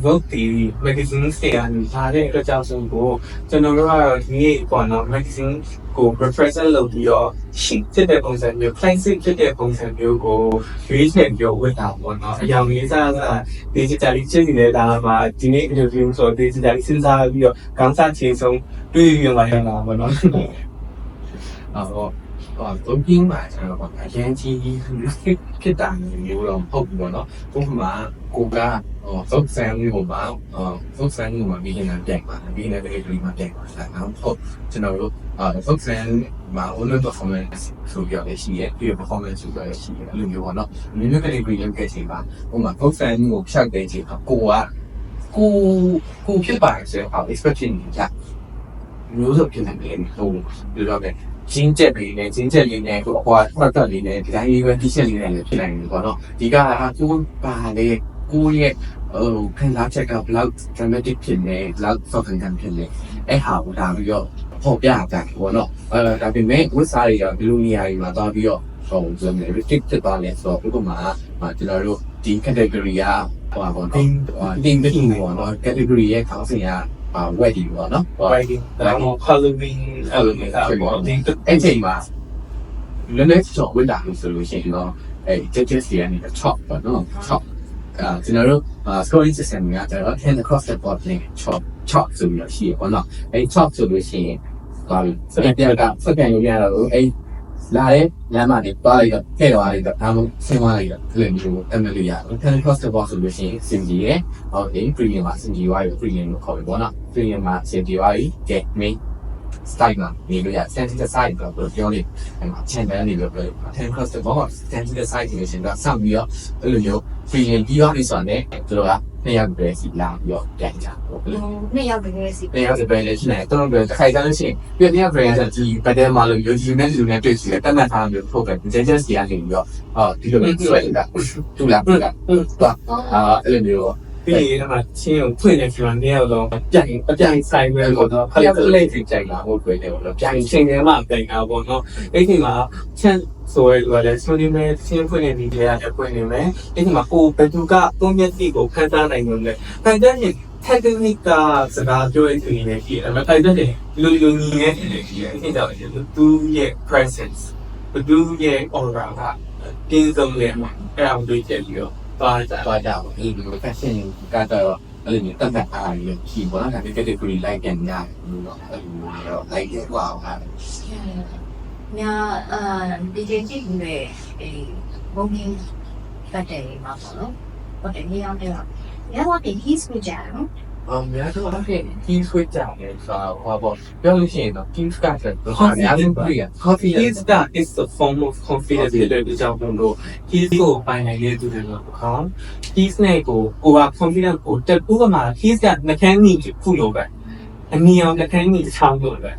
vote ဒီ magazine တွေကနေထားတဲ့အတွက်ကြောင့်ဆိုကိုကျွန်တော်တို့ကတော့ဒီနေ့ပေါ့နော် magazine ကို represent လုပ်ပြီးတော့ sheet ဖြစ်တဲ့ပုံစံမျိုး classic ဖြစ်တဲ့ပုံစံမျိုးကိုရွေးချယ်ပြီးတော့ဝတ်တာပေါ့နော်အယောင်လေးစားစား digitally ချင်းနေတာမှာဒီနေ့ interview ဆို digitally စဉ်းစားပြီးတော့ခေါင်းစားချင်းဆုံးတွေ့ရမှာရတာပေါ့နော် သုံးပြင်းမှာကျွန်တော်ကအရင်ကြီးဖြစ်တာမျိုးတော့ဟုတ်ပြီပေါ့နော်ဥပမာကိုကသုတ်ဆန်းမျိုးမှာသုတ်ဆန်းမျိုးမှာပြီးနေတာပြန်ပါပြီးနေတဲ့ကလေးမှာပြန်ပါလားဟုတ်ကျွန်တော်တို့သုတ်ဆန်းမှာ online performance ဆိုပြရရှိရဲ့ပြီး performance ဆိုပြရရှိရဲ့အဲ့လိုမျိုးပေါ့နော်မျိုးကလေးတွေလုပ်ခဲ့ချိန်ပါဥပမာသုတ်ဆန်းမျိုးကိုဖြတ်တဲ့ချိန်မှာကိုဖြစ်ပါတယ်ဆိုတော့ expectation ကမျိုးစုံဖြစ်နေတယ်ဟိုပြောရမယ် ချင်းချက်လေးနဲ့ချင်းချက်လေးနဲ့ဟိုဖတ်တက်လေးနဲ့ဒီတိုင်းလေးပဲတိချက်လေးနဲ့ဖြစ်နိုင်တယ်ပေါ့နော်ဒီကကိုပါလေကိုရဲ့ခံစားချက်ကဘလောက် dramatic ဖြစ်နေဘလောက် fucking ဖြစ်နေအဲ့ဟာကိုဒါပြီးတော့ပေါ်ပြတာပေါ့နော်ဒါပေမဲ့ဝစ်စားတွေကဘယ်လိုနေရာတွေမှာသွားပြီးတော့ဟိုဆိုနေ restrict ဖြစ်သွားလဲဆိုတော့ဥပမာကျွန်တော်တို့ဒီ category ကဟိုပါပေါ့နော် team တစ်ခုပေါ့နော် category ရဲ့ခေါင်းစဉ်ကဝက်ဒီပေါ့နော် wedding ဒါမှမဟုတ် Halloween အဲ့လိုမျိုးပေါ့ဒီ အဲ့ချိန်မှာလည်းလည်းချော့ဝိတာလို့ဆိုလို့ရှိရင်တော့အဲ့ judges တွေကနေ top ပေါ့နော် top ကျွန်တော်တို့ scoring system ကကျွန်တော် hand across the board နဲ့ top ဆိုပြီးတော့ရှိရပေါ့နော်အဲ့ top ဆိုလို့ရှိရင်ဘာလို့စက်ပြန်လို့ရတော့အဲ့လာတယ်လမ်းမတွေပါလိုက်တော့ထည့်သွားလိုက်တော့ဒါမှဆင်းသွားလိုက်တော့ဒီလိုမျိုးအမှန်လို့ရတယ် hand across the board ဆိုလို့ရှိရင်စင်ကြီးရယ်ဟုတ်တယ် premium မှာစင်ကြီးဝါရယ် premium လို့ခေါ်ပြီပေါ့နော် premium မှာစင်ကြီးဝါရယ်ကဲ main style မှာနေလို့ရ sensitive side တော့ပြောနေအဲ့မှာ channel နေလို့ပြော hand across the board sensitive side ကိုရှင်ကစောင့်ပြီးတော့အဲ့လိုမျိုး premium ပြီးသွားပြီဆိုတော့ねသူတို့ကနှစ်ယောက်ပဲစီလာပြီးတော့ပြန်ကြတော့ဘယ်လို နှစ်ယောက်တကယ်စီ နှစ်ယောက်ပဲလေရှိနေတော့ပဲခိုင်စားလို့ရှိရင်ပြည့်နှစ်ယောက်ပဲဆိုဒီဘက်တဲမှာလို့ယူဂျီနဲ့လူနဲ့တွေ့စီတယ်တက်မှတ်ထားမျိုးဖို့ပဲ judges တွေကနေပြီးတော့ဒီလိုမျိုးဆွဲတာတူလားတော့အဲ့လိုမျိုး ပြီးရင်အဲ့မှာချင်းကိုဖွင့်နေပြန်နေရတော့အပြိုင်ဆိုင်ပဲပေါ့နော် ဖက်လက်ထိကြိုက်တာဟုတ်တယ်ပေါ့နော် ပြိုင်ချင်းထဲမှာပြိုင်တာပေါ့နော်အဲ့ဒီမှာချန်ဆိုရလဲဆိုနေမယ်ချင်းဖွင့်နေဒီထဲကဖွင့်နေမယ်အဲ့ဒီမှာကိုဘယ်သူကသုံးမျက်စိကိုဖန်သားနိုင်လို့လဲဖန်သားရင် technique ကစကားပြောနေနေပြီအဲ့မှာဖန်သားတယ်လူညီနေနေပြီအဲ့ဒါတော့သူရဲ့ presence သူရဲ့ aura ကတင်းစုံလေမှာအဲ့ဒါကိုတွေ့ချက်ပြီးတော့သွားကြပါဒီလို fashion ကတော့အဲ့လိုမျိုးတက်တက်အားရရှိပေါ့နော်ဒါပေမဲ့ category လိုက်ပြန်ရတယ်လို့တော့အဲ့လိုမျိုးတော့လိုက်ရကွာဟာ ဒီကြည့်နေဘုံကြီးပတ်တယ်မှာပေါ့နော်ဟုတ်တယ်နေအောင်တယ်ရတော့ဒီ his ကိုကြာနော် များတော့အဲ့ဒီ team switch ကြတယ်ဆိုတော့ပြောလို့ရှိရင်တော့ team switch တော့အများကြီးပြရ coffee is that is the form of confidence တဲ့ကြောင့်လို့ he's ကိုပိုင်နိုင်တဲ့သူတွေလို့ခေါ် he's နဲ့ကိုက confidence ကိုတက်ဥပမာ he's က mechanic ခုလိုပဲအနည်းအောင် mechanic ချောင်းလို့ပဲ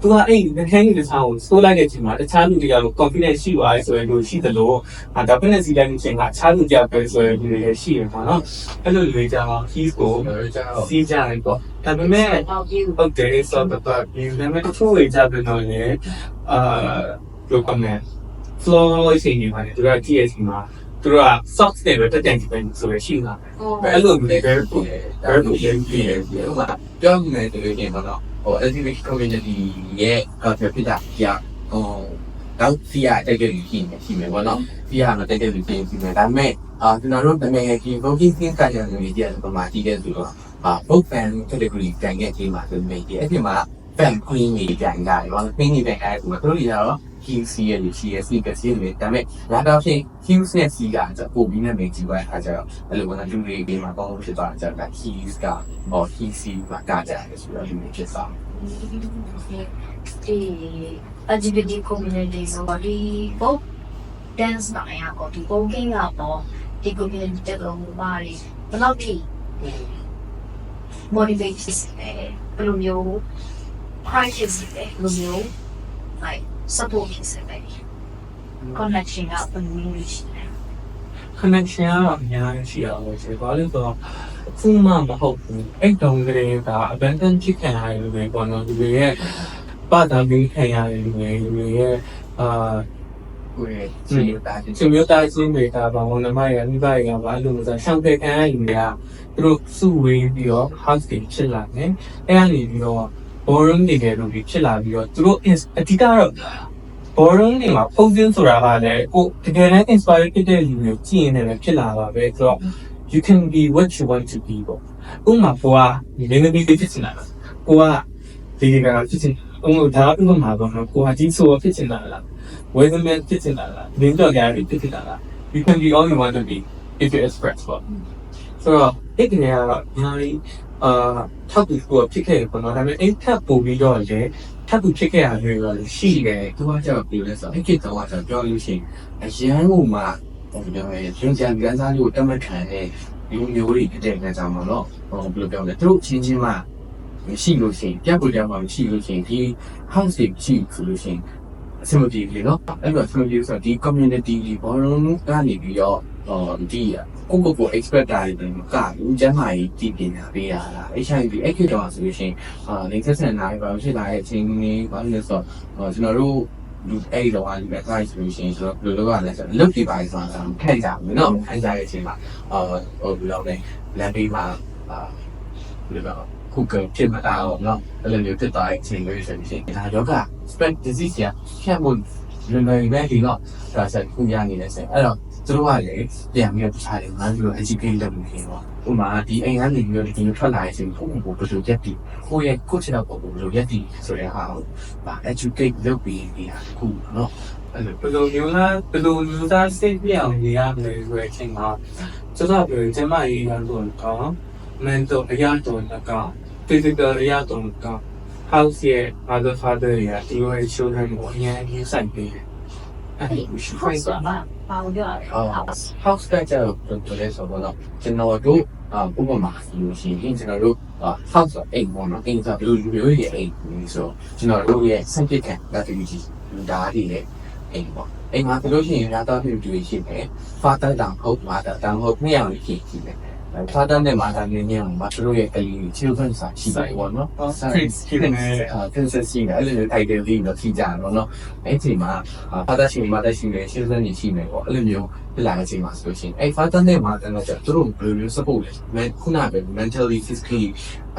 သူကအဲ့ mechanic ချောင်းကိုစိုးလိုက်တဲ့အချိန်မှာတခြားလူတွေက confidence ရှိသွားတယ်ဆိုရင်လို့ရှိသလိုဒါပဲနဲ့စီတိုင်းချင်းကအခြားလူကြပဲဆိုရင်လူတွေရှိရမှာနော်အဲ့လိုလူတွေကြောင့် he's ကိုစီးကြတယ်ပေါ့ဒါပေမဲ့ဟုတ်တယ်ဆိုတော့ဒီနမတချို့တွေကြတယ်တော့လေလို့comment flow ရှိနေပါတယ်သူက TS မှာသူက socks တွေပဲတက်တိုင်ကြည့်ဆိုရရှိတာအဲ့လိုမျိုးပဲ very good ပြောနေတယ်လို့ပြောတော့LGBT community ရဲ့ culture ဖြစ်တာကြာတော့စီရတက်ကြည့်ရှိမယ်ပေါ့နော်စီရမှာတက်ကြည့်ရှိမယ်ဒါပေမဲ့ကျွန်တော်တို့တကယ်ကြီး voting scene ကကြတယ်လို့ကြည့်ရပမာကြည့်တဲ့ဆိုတော့vote fan category ကန်ခဲ့ခြင်းမှာဆိုမြင်ကြည့်အဲ့ဒီမှာ fan queen တွေကန်ကြတယ်ပေါ့ queen တွေကန်ကြတယ်ဆိုတော့တို့တွေကတော့ QC ရဲ့ CSC ကစီးတယ်ဒါပေမဲ့လာတော့ဖြစ် QC နဲ့ C ကပို့ပြီးနဲ့မြင်ကြည့်ပါအခါကျတော့အဲ့လိုကလူတွေဒီမှာပေါင်းလို့ဖြစ်သွားကြတာ QC ကQC မှာကကြတယ်ဆိုတော့ဒီလိုဖြစ်သွားဒီ LGBT community ဆိုတော့ဒီ folk dance နိုင်ရတော့ဒီ voting ကတော့ဒီ community တက်လို့ပါလေဘယ်လောက်ထိ motivate ဖြစ်တယ်ဘယ်လိုမျိုး practice တယ်ဘယ်လိုမျိုး like support ဖြစ်တယ် connection ကဘယ်လိုမျိုးရှိလဲ connection ကတော့အများကြီးရှိအောင်လို့ဆိုတော့လည်းဆိုတော့ခုမှမဟုတ်ဘူးအဲ့တုန်းကလေးက abandon ဖြစ်ခံရတယ်လို့ပဲပေါ့နော်ဒီရဲ့ပါတာပြီးခံရတယ်လို့ပဲဒီရဲ့ ကိုယ်စီတာချင်း ဆွေမျိုးသားချင်းတွေကဘာမှမမရမိဘတွေကဘာလို့လဲဆိုတော့ရှောင်းဖက်ခံရယူရသူတို့စုဝေးပြီးတော့ house တွေဖြစ်လာတယ်အဲ့ကနေပြီးတော့ boring တွေလည်းလုပ်ပြီးဖြစ်လာပြီးတော့သူတို့အဓိကတော့ boring တွေမှာ posing ဆိုတာကလည်းကိုတကယ်တမ်း inspire ဖြစ်တဲ့လူမျိုးကြည့်ရင်လည်းဖြစ်လာပါပဲဆိုတော့ you can be what you want to be ပေါ့ဥပမာကိုကမင်းသမီးလေးဖြစ်နေတာကိုကဒီကဖြစ်နေဒါဥပမာပေါ့နော်ကိုကဒီဆိုဖြစ်နေတာလားဝေဒမန်ဖြစ်နေတာလားလင်းတော့ကြရဖြစ်နေတာလား you can be all you want to be if you express ပေါ့ဆိုတော့အဲ့ဒီနေရာတော့ညာလေးထောက်ပြီးကိုဖြစ်ခဲ့ပေါ့နော်ဒါပေမဲ့အဲ့ထပ်ပို့ပြီးတော့လေထပ်ပြီးဖြစ်ခဲ့ရလို့လည်းရှိတယ် သူကကြောက်ပြီးလဲဆိုအဲ့ကိတော့ကပြောလို့ရှိရင်အရန်ကိုမှပြောရဲရှင်ကြံကန်စားလို့တမခံတဲ့ဒီမျိုးတွေဖြစ်တဲ့နေရာမှာတော့ဘယ်လိုပြောလဲသူတို့ချင်းချင်းမှမရှိလို့ရှိရင်ပြတ်ဖို့ကြောင်မှမရှိလို့ရှိရင်ဒီ house တွေရှိဆိုလို့ရှိရင်အဆင်မပြေဘူးနော်အဲ့တော့အဆင်မပြေဆိုတော့ဒီ community ဒီဘောလုံးကနေပြီးတော့ဒီကို expert တာတွေကဦးကျမ်းမာရေးတည်ပညာပေးရတာ HIV အဲ့ကိတော့ဆိုလို့ရှိရင်နေဆက်ဆံနိုင်ပါဖြစ်လာတဲ့အချိန်လေးဘာလို့လဲဆိုတော့ကျွန်တော်တို့လူအဲ့တော့အားလည်း advice ဆိုလို့ရှိရင်ဆိုတော့ဘယ်လိုလုပ်ရလဲဆိုတော့လုပ်ပြပါဆိုတာခံကြမယ်နော်ခံကြတဲ့အချိန်မှာဟိုဘယ်လိုလဲလမ်းဘေးမှာဘယ်လိုလဲခုကဖြစ်မှာတော့နော်အဲ့လိုမျိုးတက်တဲ့အချိန်လေးဆိုရင်ဒါယောဂ spread disease ရဖြတ်မှုလွယ်လွယ်ပဲဒီတော့ဒါဆက်ခုရနေတယ်ဆိုအဲ့တော့သူတို့ကလည်းပြန်ပြီးတော့တခြားတွေငါတို့ educate လုပ်နေတယ်ပေါ့ဥပမာဒီအိမ်ကနေပြီးတော့ဒီလိုထွက်လာတဲ့အချိန်ကိုဘယ်လိုရက်တည်ကိုယ့်ရဲ့ကိုယ့်ချစ်တော့ဘယ်လိုရက်တည်ဆိုတဲ့ဟာကိုeducate လုပ်ပြီးနေတာခုနော်အဲ့လို ဘယ်လိုမျိုးလားဘယ်လိုမျိုးသားစိတ်ပြောင်းနေရမလဲဆိုတဲ့အချိန်မှာကျွန်တော်ပြောရင်ကျမရေးရတော့ကောင်း mental အရာတော့ကောင်း physical အရာတော့ကောင်း house ရဲ့ mother father ရဲ့ဒီလို children ကိုအရင်ကြီးစိုက်ပေးတယ်အဲ့ဒီ ဟုတ်ဆိုမှာဘာလို့ပြောရလဲ house ကကြတော့လဲဆိုတော့ကျွန်တော်တို့ဥပမာလို့ရှိရင်ကျွန်တော်တို့ house အိမ်ပေါ့နော်အိမ်ဆိုဘယ်လိုလူမျိုးရဲ့အိမ်ဆိုကျွန်တော်တို့ရဲ့စံပြစ်ခံဒါတူကြီးဒါတွေလည်းအိမ်ပေါ့အိမ်မှာဘယ်လိုရှိရင်ရတော့ဖြစ်တွေ့ရှိတယ် father တောင်ဟုတ် mother တောင်ဟုတ်နှစ်ယောက်ရှိတယ်father နဲ့ mother နဲ့ညောင်းမှာသူတို့ရဲ့ကလေး children စာရှိတယ်ပေါ့နော် kids ရှိတယ် princess ရှိတယ်အဲ့လို title လေးတော့ရှိကြတော့နော်အဲ့ဒီမှာ father ရှိ mother ရှိတယ် children ရှိနေပေါ့အဲ့လိုမျိုးပြလာတဲ့အချိန်မှာဆိုလို့ရှိရင်အဲ့ father နဲ့ mother တော့သူတို့ဘယ်လိုမျိုး support လဲခုနက mentally physically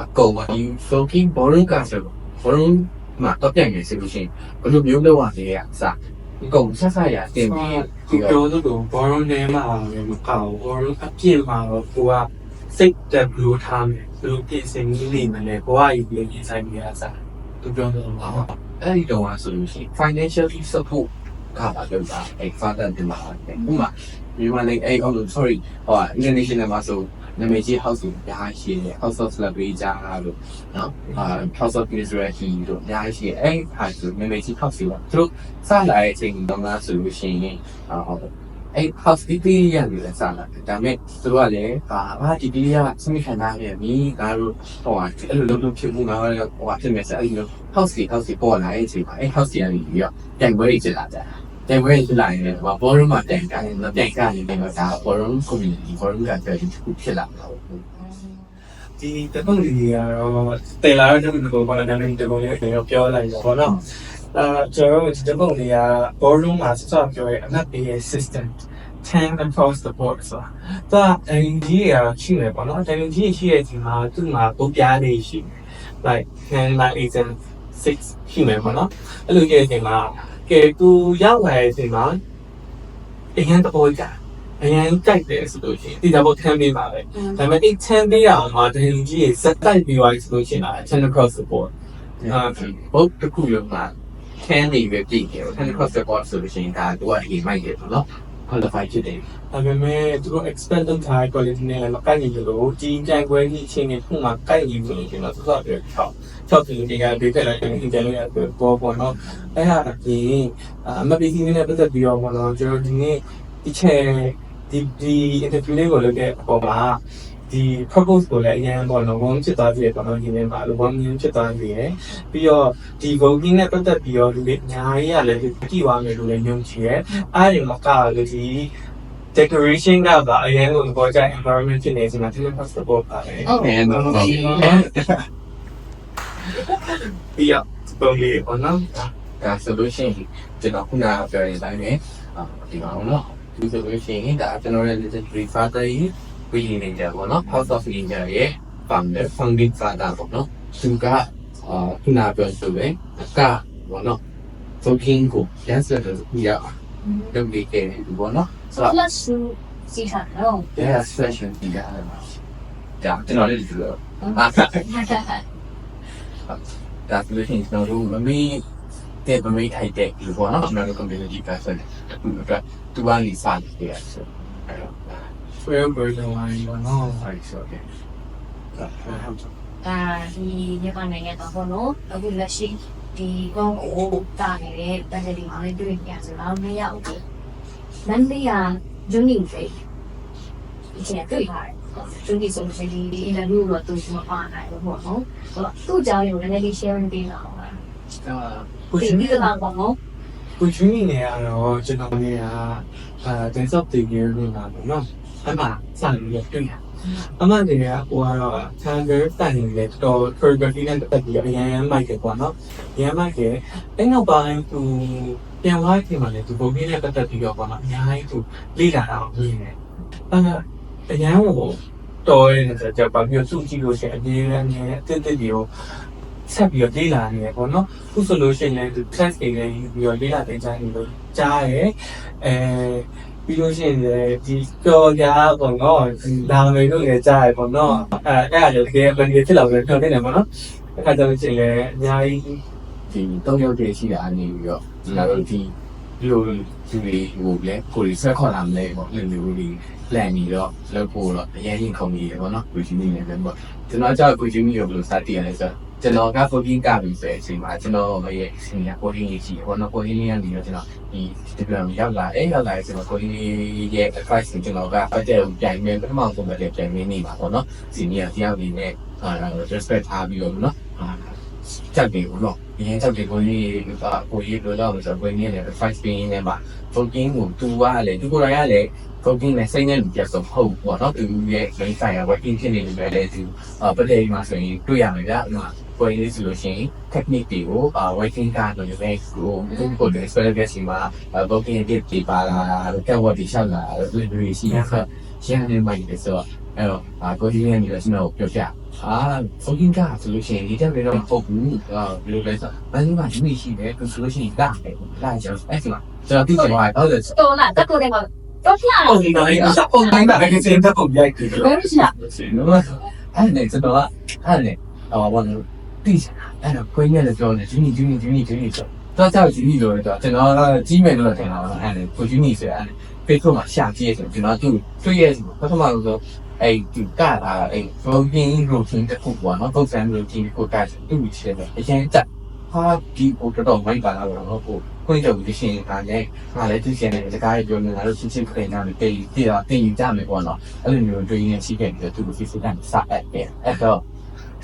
အကုန်ပါဒီ fucking boring ကဆိုboring မှာတော့ပြန်နေဆိုလို့ရှိရင်ဘယ်လိုမျိုးလုပ်ရလဲအစားအကုန်ဆက်ဆက်ရတင်ပြီး ဒီပြောလို့ဘောလုံးထဲမှာလည်းမကောက်ဘောလုံးအပြည့်မှာတော့ကိုကစိတ်တက်ဘလို့ထားမယ်ဘလို့ပြင်ဆင်နေမလဲဘဝကြီးပြင်နေဆိုင်နေရစားသူပြောတော့ဟာ အဲ့ဒီတော့ဆိုလို့ရှိရင် financially support ကပါလို့ပါအဲ့ father တင်ပါတယ်ဥပမာမြန်မာနိုင်ငံအဲ့ sorry ဟို international မှာဆိုနာမည်ကြီး house ကိုညာရှိတယ် house of celebrity ကြားလို့နော်house of Israel တို့ညာရှိတယ်အဲ့ဟာဆိုနာမည်ကြီး house ကိုသူတို့စလာတဲ့အချိန်တုန်းကဆိုလို့ရှိရင်အဲ့ house ဒီရတယ်စလာတယ်ဒါပေမဲ့သူတို့ကလည်းဟာဒီကစမိခံထားခဲ့ပြီငါတို့ဟိုအဲ့လိုလုံးဖြစ်မှုငါတို့ဟိုဖြစ်မယ်ဆိုအဲ့လို house ပေါ်လာတဲ့အချိန်မှာအဲ့ house ကနေပြီးတော့တိုင်ပွဲတွေဖြစ်လာတယ်တိုင်ပွဲဖြစ်လာရင်ဘောလုံးမှာတိုင်ကန်နေတော့တိုင်ကန်နေတယ်ဒါဘောလုံး community ဘောလုံးကတည်းကဖြစ်လာတာဒီတပုံကြီးကတော့တယ်လာတော့ဒီကိုဘာလဲတဲ့ဒီကိုလေးပြောလိုက်တော့ဘောနော်ကျွန်တော်တို့ဒီပုံလေးကဘောလုံးမှာစစပြောရဲအမှတ်ပေးရဲ့ system 10 across the board ဆိုတာအဲဒီရရှိတယ်ပေါ့နော်အဲဒီကြီးရှိတဲ့ဒီမှာသူ့မှာပုံပြားနေရှိ like 10 like 8 6ရှိမယ်ပေါ့နော်အဲ့လိုရဲ့အချိန်မှာကဲသူရောက်လာတဲ့အချိန်မှာအရင်တော့ကြာအရင်ကြိုက်တယ်ဆိုလို့ရှိရင်ဒီတော့10ပေးပါပဲဒါပေမဲ့အဲ့10ပေးရအောင်မှာဒီကြီးရဲ့စက်တိုက်ပြီးသွားဆိုလို့ရှိရင်10 across the board ဘုတ်တစ်ခုလုံးမှာ10နေပဲပြည့်တယ်10 across the board ဆိုလို့ရှိရင်ဒါတော့အရင်မိုက်တယ်နော် qualify ဖြစ်တယ် ဒါပေမဲ့သူတို့ expect လုပ်ထားတဲ့ quality နဲ့လည်းမကိုက်ညီလို့ဒီကြိုင်ပွဲကြီးအချိန်နဲ့ခုမှကိုက်ညီဆိုလို့ရှိရင်တော့သူကပြော6ပြည်တွေကဒီကလည်းအင်ဂျင်လို့ရပေါ်တော့အဲ့ဟာအပြင်အမပီစီနဲ့ပတ်သက်ပြီးတော့ပေါ့နော်ကျွန်တော်ဒီနေ့ဒီချက်ဒီ interview လေးကိုလုပ်တဲ့အပေါ်မှာဒီ purpose ကိုလည်းအရင်ပေါ့နော်ဝန်ဖြစ်သွားပြီပေါ့နော်ဒီနေ့မှာဝန်မြင်ဖြစ်သွားပြီရယ်ပြီးတော့ဒီ voting နဲ့ပတ်သက်ပြီးတော့လူတွေအများကြီးကလည်းကြည့်သွားမယ်လို့လည်းညွှန်ကြည့်ရယ်အားရမကလို့ဒီ decoration ကပါအရင်ကပေါ်ကြ environment ဖြစ်နေစမှာဒီလို possible ပါတယ် ဟုတ်တယ်နော် ပြီးတော့ပုံလေးပေါ့နော် ဒါဆိုလို့ရှိရင်ကျွန်တော်ခုနကပြောတဲ့အတိုင်းပဲ ဒီမှာနော်ဒီဆိုလို့ရှိရင်ဒါကျွန်တော်ရဲ့ legendary father ကြီးဝီလီနေကြပေါ့နော် House of Ninja ရဲ့ founder founding father ပေါ့နော်သူကခုနပြောဆိုပဲအကပေါ့နော် Voking ကို dancer လို့ပြရအောင်လုပ်ပြီးခဲ့တယ်ပေါ့နော် ဆိုတော့လက်စုစီထားတော့ Yes fashion ဒီရတယ်ပါဒါကျွန်တော်လည်းဒီလိုဒါဆိုလို့ရှိရင်ကျွန်တော်တို့မမေးတဲ့မမေးထိုက်တဲ့ဒီပေါ့နော်ကျွန်တော်တို့ community ကဆက်တယ်သူကနေစတယ်ရဆိုအဲ့တော့ Trail version 1ပေါ့နော် အဲ့ဆိုတယ် ဒါဒီမြန်မာနိုင်ငံတော့ဘောနော်အခုလက်ရှိဒီကောင်းကိုတာနေတဲ့တန်တဲ့ဒီမှာလေးတွေ့နေရဆိုတော့မရဘူး။မန်လေးကဂျူနီဖေးဒီချက်တွေ့ပါတယ်။ဂျူနီဆိုရင်ဒီအင်တာဗျူးတော့သူမပါနိုင်ဘူးပေါ့နော်။ဆိုတော့သူ့အကြောင်းကိုလည်းနည်းနည်း share ပေးပါဦး။ ကို ဒီ ချင်း ဒီကတော့ဘောနော် ကိုချင်းနေရတော့ကျွန်တော်နေကdance of the year လို့လာပေါ့နော်အမှစလို့တွေ့ရအမှတွေကဟိုကတော့ Thunder တန်နေတယ်တော် choreography နဲ့တက်ပြီးအရင်မိုက်တယ်ပေါ့နော်အရင်မိုက်တယ်အဲ့နောက်ပိုင်းသူပြန်လာချိန်မှာလည်းသူပုံကြီးနဲ့ပတ်သက်ပြီးတော့ပေါ့နော်အများကြီးသူလေ့လာတာကိုမြင်တယ်အရင်ကတော်ရတဲ့ကြောက်ပါပြီးသူ့ကြည့်လို့ရှိရင်အကြီးရနေအစ်စ်တွေကိုဆက်ပြီးတော့လေ့လာနေတယ်ပေါ့နော်ခုဆိုလို့ရှိရင်လည်းသူ class တွေလည်းပြီးတော့လေ့လာတင်ကြားနေလို့ကြားရဲပြီးလို့ရှိရင်ဒီကြော်ကြားပေါ့နော်ဒါမျိုးတို့လည်းကြားရပေါ့နော်အဲ့ဒါလည်းတကယ်ဘယ်လိုဖြစ်လာလဲပြောနေတယ်ပေါ့နော်အဲ့ဒါကြောင့်ရှင်လည်းအများကြီး ဒီတော့ရောက်တဲ့ရှိတာအနေပြီးတော့ကျွန်တော်တို့ဒီလိုဒီဟိုလေကိုရီဆက်ခေါ်လာမလဲပေါ့လေလူတွေ plan ပြီးတော့လောက်ဖို့တော့အရင်ရင်ခုံနေတယ်ပေါ့နော်ကိုကြီးနေတယ်ပေါ့ကျွန်တော်ကြောက်ကိုကြီးမျိုးဘယ်လိုစတည်ရလဲဆိုတော့ကျွန်တော်က cooking ကပြီးဆိုအချိန်မှာကျွန်တော်ရဲ့အချိန်က cooking ကြီးရှိပေါ့နော် cooking လေးကနေတော့ကျွန်တော်ဒီ diploma ရောက်လာဆိုတော့ cooking ရဲ့ advice ကိုကျွန်တော်ကပတ်တဲ့ပြိုင်မယ်ပထမဆုံးပဲပြိုင်မင်းနေပါပေါ့နော် senior တယောက်နေနဲ့ respect ထားပြီးတော့နော်ချက်တယ်ဘူးနော်ဒီရင်ချက်တယ်ကိုကြီးလိုတော့ဆိုတော့ကိုကြီးနဲ့ advice ပေးနေမှာ cooking ကိုသူကလည်းသူကိုယ်တိုင်ကလည်း cooking နဲ့စိတ်နဲ့လူပြတ်ဆုံးဟုတ်ပေါ့နော်သူရဲ့ main site က working ဖြစ်နေတယ်ပဲလေသူပတ်တဲ့မှာဆိုရင်တွေ့ရမှာဗျာကိုယ်လေးဆိုလို့ရှိရင် technique တွေကို working ကလို့လည်းကိုကိုယ် special စီမှာ working အဖြစ်ပြပါလာတော့ကဝတ်တီရှောက်လာတော့လူရှိရဆိုရှင်းနေမှတယ်ဆိုတော့အဲ့တော့ကိုကြီးရဲ့နေတော့ကျွန်တော်ပြောပြworking ကဆိုလို့ရှိရင်ဒီတက်ပြီးတော့ပုတ်ဘူးဘယ်လိုလဲဆိုဘယ်လိုမှယူရှိတယ်သူဆိုလို့ရှိရင်ကတယ်လာကြအောင်အဲ့ဒီမှာကျွန်တော်သိချင်ပါတော့ တော်လာတက်ကိုတယ်မှာတော့ဖျား ပုံစံတိုင်းပုံစံတိုင်းကစင်တဲ့ပုံရိုက်တယ် ဘယ်လိုရှိလဲ အဲ့နဲ့ကျွန်တော်ကအဲ့နဲ့ဘာလို့တိချင်တာအဲ့တော့ကိုင်းနဲ့လည်းပြောနေဂျူနီဆိုတော့ကြောက်ဂျူနီလို့တော့ကျွန်တော်ကြီးမယ်လို့ထင်တာပါအဲ့နဲ့ကိုဂျူနီဆိုအဲ့ Facebook မှာရှာကြည့်ရဆိုကျွန်တော်သူ့တွေ့ရစီပထမဆုံးအဲ့ဒီကတာအဲ့ vlogging routine တစ်ခုပေါ့နော် vlog routine ကိုကတူချင်တယ်အရင်တက်ဟာဒီဟိုတော့မိုက်ပါလာတော့ဟိုကိုင်းတော့ဒီရှင်ကလည်းငါလည်းသူရှင်နဲ့တကားပြောနေတာလို့ချင်းခရင်နာနဲ့တေးတော့တင်ယူကြမယ်ပေါ့နော်အဲ့လိုမျိုးတွေ့ရင်ရှိခဲ့ပြီးတော့သူ့ Facebook ကနေစအပ်တယ်အဲ့တော့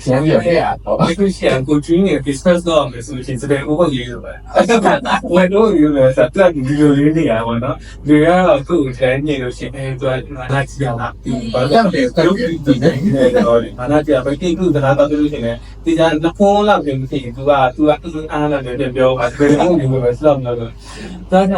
ရှင်းပြရတော့ အခုရှိရင်ကိုကျွင်းနေ business တော့မယ်ဆိုရင်စတဲ့ over ရေးလို့ပဲအဲ့ဒါကဝယ်တော့ယူလဲစတဲ့ဒီလိုလေးနေရပါတော့ဒီကတော့သူ့ထဲနေလို့ရှိရင်သူကနားကြည့်ရတာဒီဘာကြောင့်လဲသူဒီနေတော့နားကြည့်ပဲကိကူစကားတော့လို့ရှိရင်ဒီကနှစ်ဖုံးလောက်ပြင်ဖြစ်သူကအားလာတယ်ပြောပါဘယ်လိုမျိုးပဲစလောက်လို့ဒါက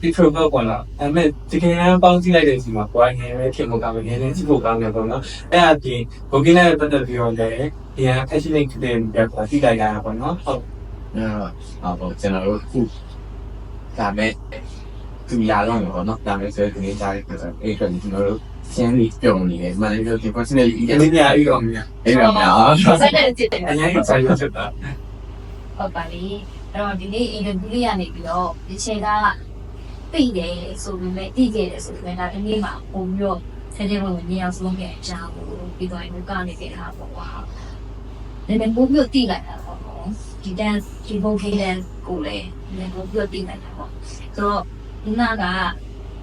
ဒီ travel ပေါ့နော်အဲ့မဲ့တကယ်ပေါင်းကြည့်လိုက်တဲ့အချိန်မှာကိုယ်ငယ်ပဲဖြစ်ဖို့ကောင်းတယ်ငယ်လေးကြည့်ဖို့ကောင်းတယ်ပေါ့နော်အဲ့အပြင်ဘိုကင်းနဲ့ပတ်သက်ပြီးတော့လည်းဒီ passionate ဖြစ်တဲ့ပြပါကြည့်လိုက်ရတာပေါ့နော်ဟုတ်ပေါ့ကျွန်တော်တို့ခုဒါမဲ့သူလာတော့ပေါ့နော်ဒါမဲ့ဆိုဒီနေ့ကြားရတဲ့အဲ့ဒါကျွန်တော်တို့ရှင်းပြီးပြုံနေတယ်မန်နေဂျာဒီ personally ဒီနေ့ညအေးတော့မြင်အဲ့ဒါများစိတ်နဲ့จิตတယ် အရင်ကဆိုင်ရချက်တာ ဟုတ်ပါပြီအဲ့တော့ဒီနေ့ interview လေးရနေပြီးတော့ဒီချိန်ကသိတယ်ဆိုပေမဲ့သိခဲ့တယ်ဆိုပေမဲ့ဒါဒီနေ့မှာပုံမျိုးထဲထဲဝင်နေအောင်ဆုံးခဲ့အကြောင်းကိုပြီးတော့ငုကနေခဲ့တာပေါ့ကွာနည်းနည်းပုံမျိုးသိလိုက်တာပေါ့နော်ဒီ dance ဒီဘုံခေးတဲ့ကိုလည်းနည်းပုံမျိုးသိလိုက်တာပေါ့ဆိုတော့ဒီနာက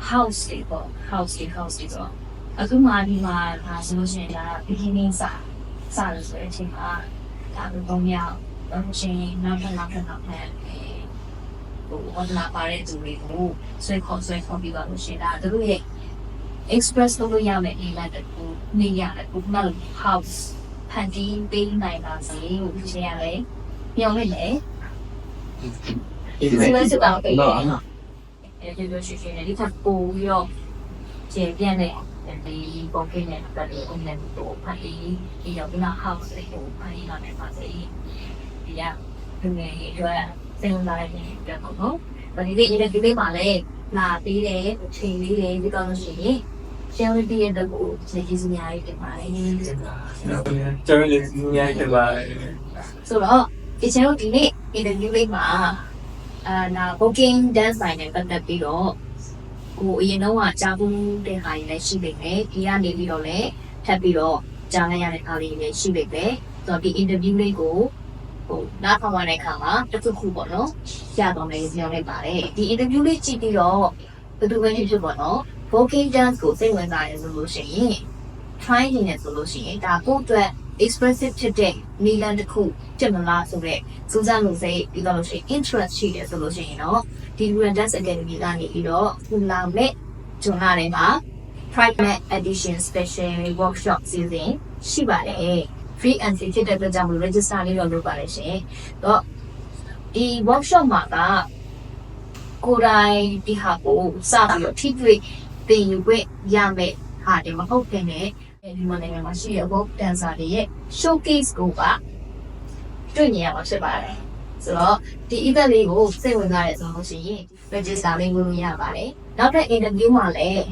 house တွေပေါ့ house တွေဆိုတော့အခုမှဒီမှာဒါဆိုလို့ရှိရင်ဒါ beginning စတယ်ဆိုတဲ့အချိန်မှာဒါတော့မြောက်တော့ရှင်နောက်ထပ်ဟိုဝတ်လာပါတဲ့သူတွေကိုဆွဲခေါ်ပြီးတော့လို့ရှိရင်ဒါတို့ရဲ့ express လုပ်လို့ရမယ်အိမ်လိုက်တဲ့ကိုနေရတယ်ကိုမှ house ဖန်တီးပေးနိုင်ပါစေလို့ရှင်ရတယ်ပြောင်းလိုက်လေဒီလိုစတော့ပေး ပြောပြောရွှေရွှေနဲ့ဒီထပ်ပို့ပြီးတော့ကျေပြန့်တဲ့ဒီပုံကိနဲ့ပတ်သက်အုံနဲ့တော့ဖတ်ပြီးဒီတော့ဒီနောက်ဟောက်စိတ်ကိုဖန်ရနိုင်ပါစေဒီကလူငယ်တွေအတွက်စိတ်ဝင်စားတဲ့အတွက်ပေါ့နော်ဒီနေ့ဒီလေးမှာလည်းလာပြီးတယ်ချိန်လေးတွေဒီကောင်းလို့ရှိရင်ရှယ်ရီတီရဲ့တော့ကိုကျေးဇူးများတင်ပါတယ် ကျွန်တော်လည်းညရိုက်ပါ ဆိုတော့ဒီချင်တို့ဒီနေ့ interview လေးမှာနာ booking dance ဆိုင်နဲ့ပတ်သက်ပြီးတော့ကိုအရင်တော့ကြားဘူးတဲ့ဟာတွေလည်းရှိနေတယ်ဒီကနေပြီးတော့လည်းထပ်ပြီးတော့ကြားလိုက်ရတဲ့အားလေးတွေလည်းရှိနေတယ်ဆိုတော့ဒီ interview လေးကိုနားထောင်ရတဲ့အခါမှာတစ်ခုခုပေါ့နော်ရတော့မယ်ပြောလိုက်ပါတယ်ဒီ interview လေးကြည့်ပြီးတော့ဘယ်သူပဲဖြစ်ပေါ့နော် booking dance ကိုစိတ်ဝင်စားရဆိုလို့ရှိရင် try နေတယ်ဆိုလို့ရှိရင်ဒါကိုယ့်အတွက် expressive ဖြစ်တဲ့နီလန်တစ်ခုဖြစ်မလားဆိုတော့စူးစမ်းလို့စိတ်ပြီးတော့လို့ရှိရင် interest ရှိတယ်ဆိုလို့ရှိရင်တော့ဒီ Dance Academy ကနေပြီးတော့ခုလာမဲ့ဇွန်လထဲမှာ private edition special workshop season ရှိပါတယ် free entry ဖြစ်တဲ့အတွက်ကြောင့် register လေးတော့လုပ်ပါလေရှင်တော့ဒီ workshop မှာကကိုယ်တိုင်ဒီဟာကိုစပြီးတော့ထိတွေ့သင်ယူခွင့်ရမယ်ဟာဒီမဟုတ်ခင်နဲ့ဒီမှာနိုင်ငံမှာရှိတဲ့ work dancer တွေရဲ့ showcase ကိုပါတွေ့နေရမှာဖြစ်ပါတယ်ဆိုတော့ဒီ event လေးကိုစိတ်ဝင်စားရဆိုလို့ရှိရင် register လေးလုပ်လို့ရပါတယ်နောက်ထပ် interview မှာလည်း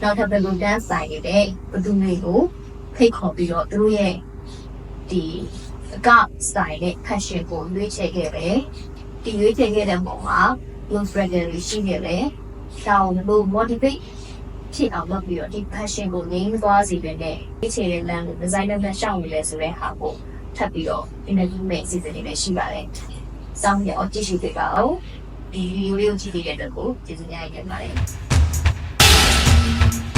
နောက်ထပ် balloon dance ဆိုင်တဲ့ဘသူတွေကိုဖိတ်ခေါ်ပြီးတော့သူတို့ရဲ့ဒီအက style နဲ့ fashion ကိုရွေးချယ်ခဲ့တယ်ဒီရွေးချယ်ခဲ့တဲ့ပုံမှာ blue strategy ရှိခဲ့တယ်တောင်းလို့ motivate ဖြစ်အောင်လုပ်ပြီးတော့ဒီ passion ကိုငြိမ်းသွားစေတဲ့ဒီခြေရဲ့လမ်းကို designer နဲ့ရှောင်နေလဲဆိုတဲ့ဟာကိုထပ်ပြီးတော့ interview မဲ့စီစဉ်နေလည်းရှိပါတယ်။စောင့်ရအောင်ကြည့်ရှုပေးပါဦး။ဒီ video လေးကိုကြည့်ပြီးတဲ့အတွက်ကိုကျေးဇူးများတင်ပါတယ်။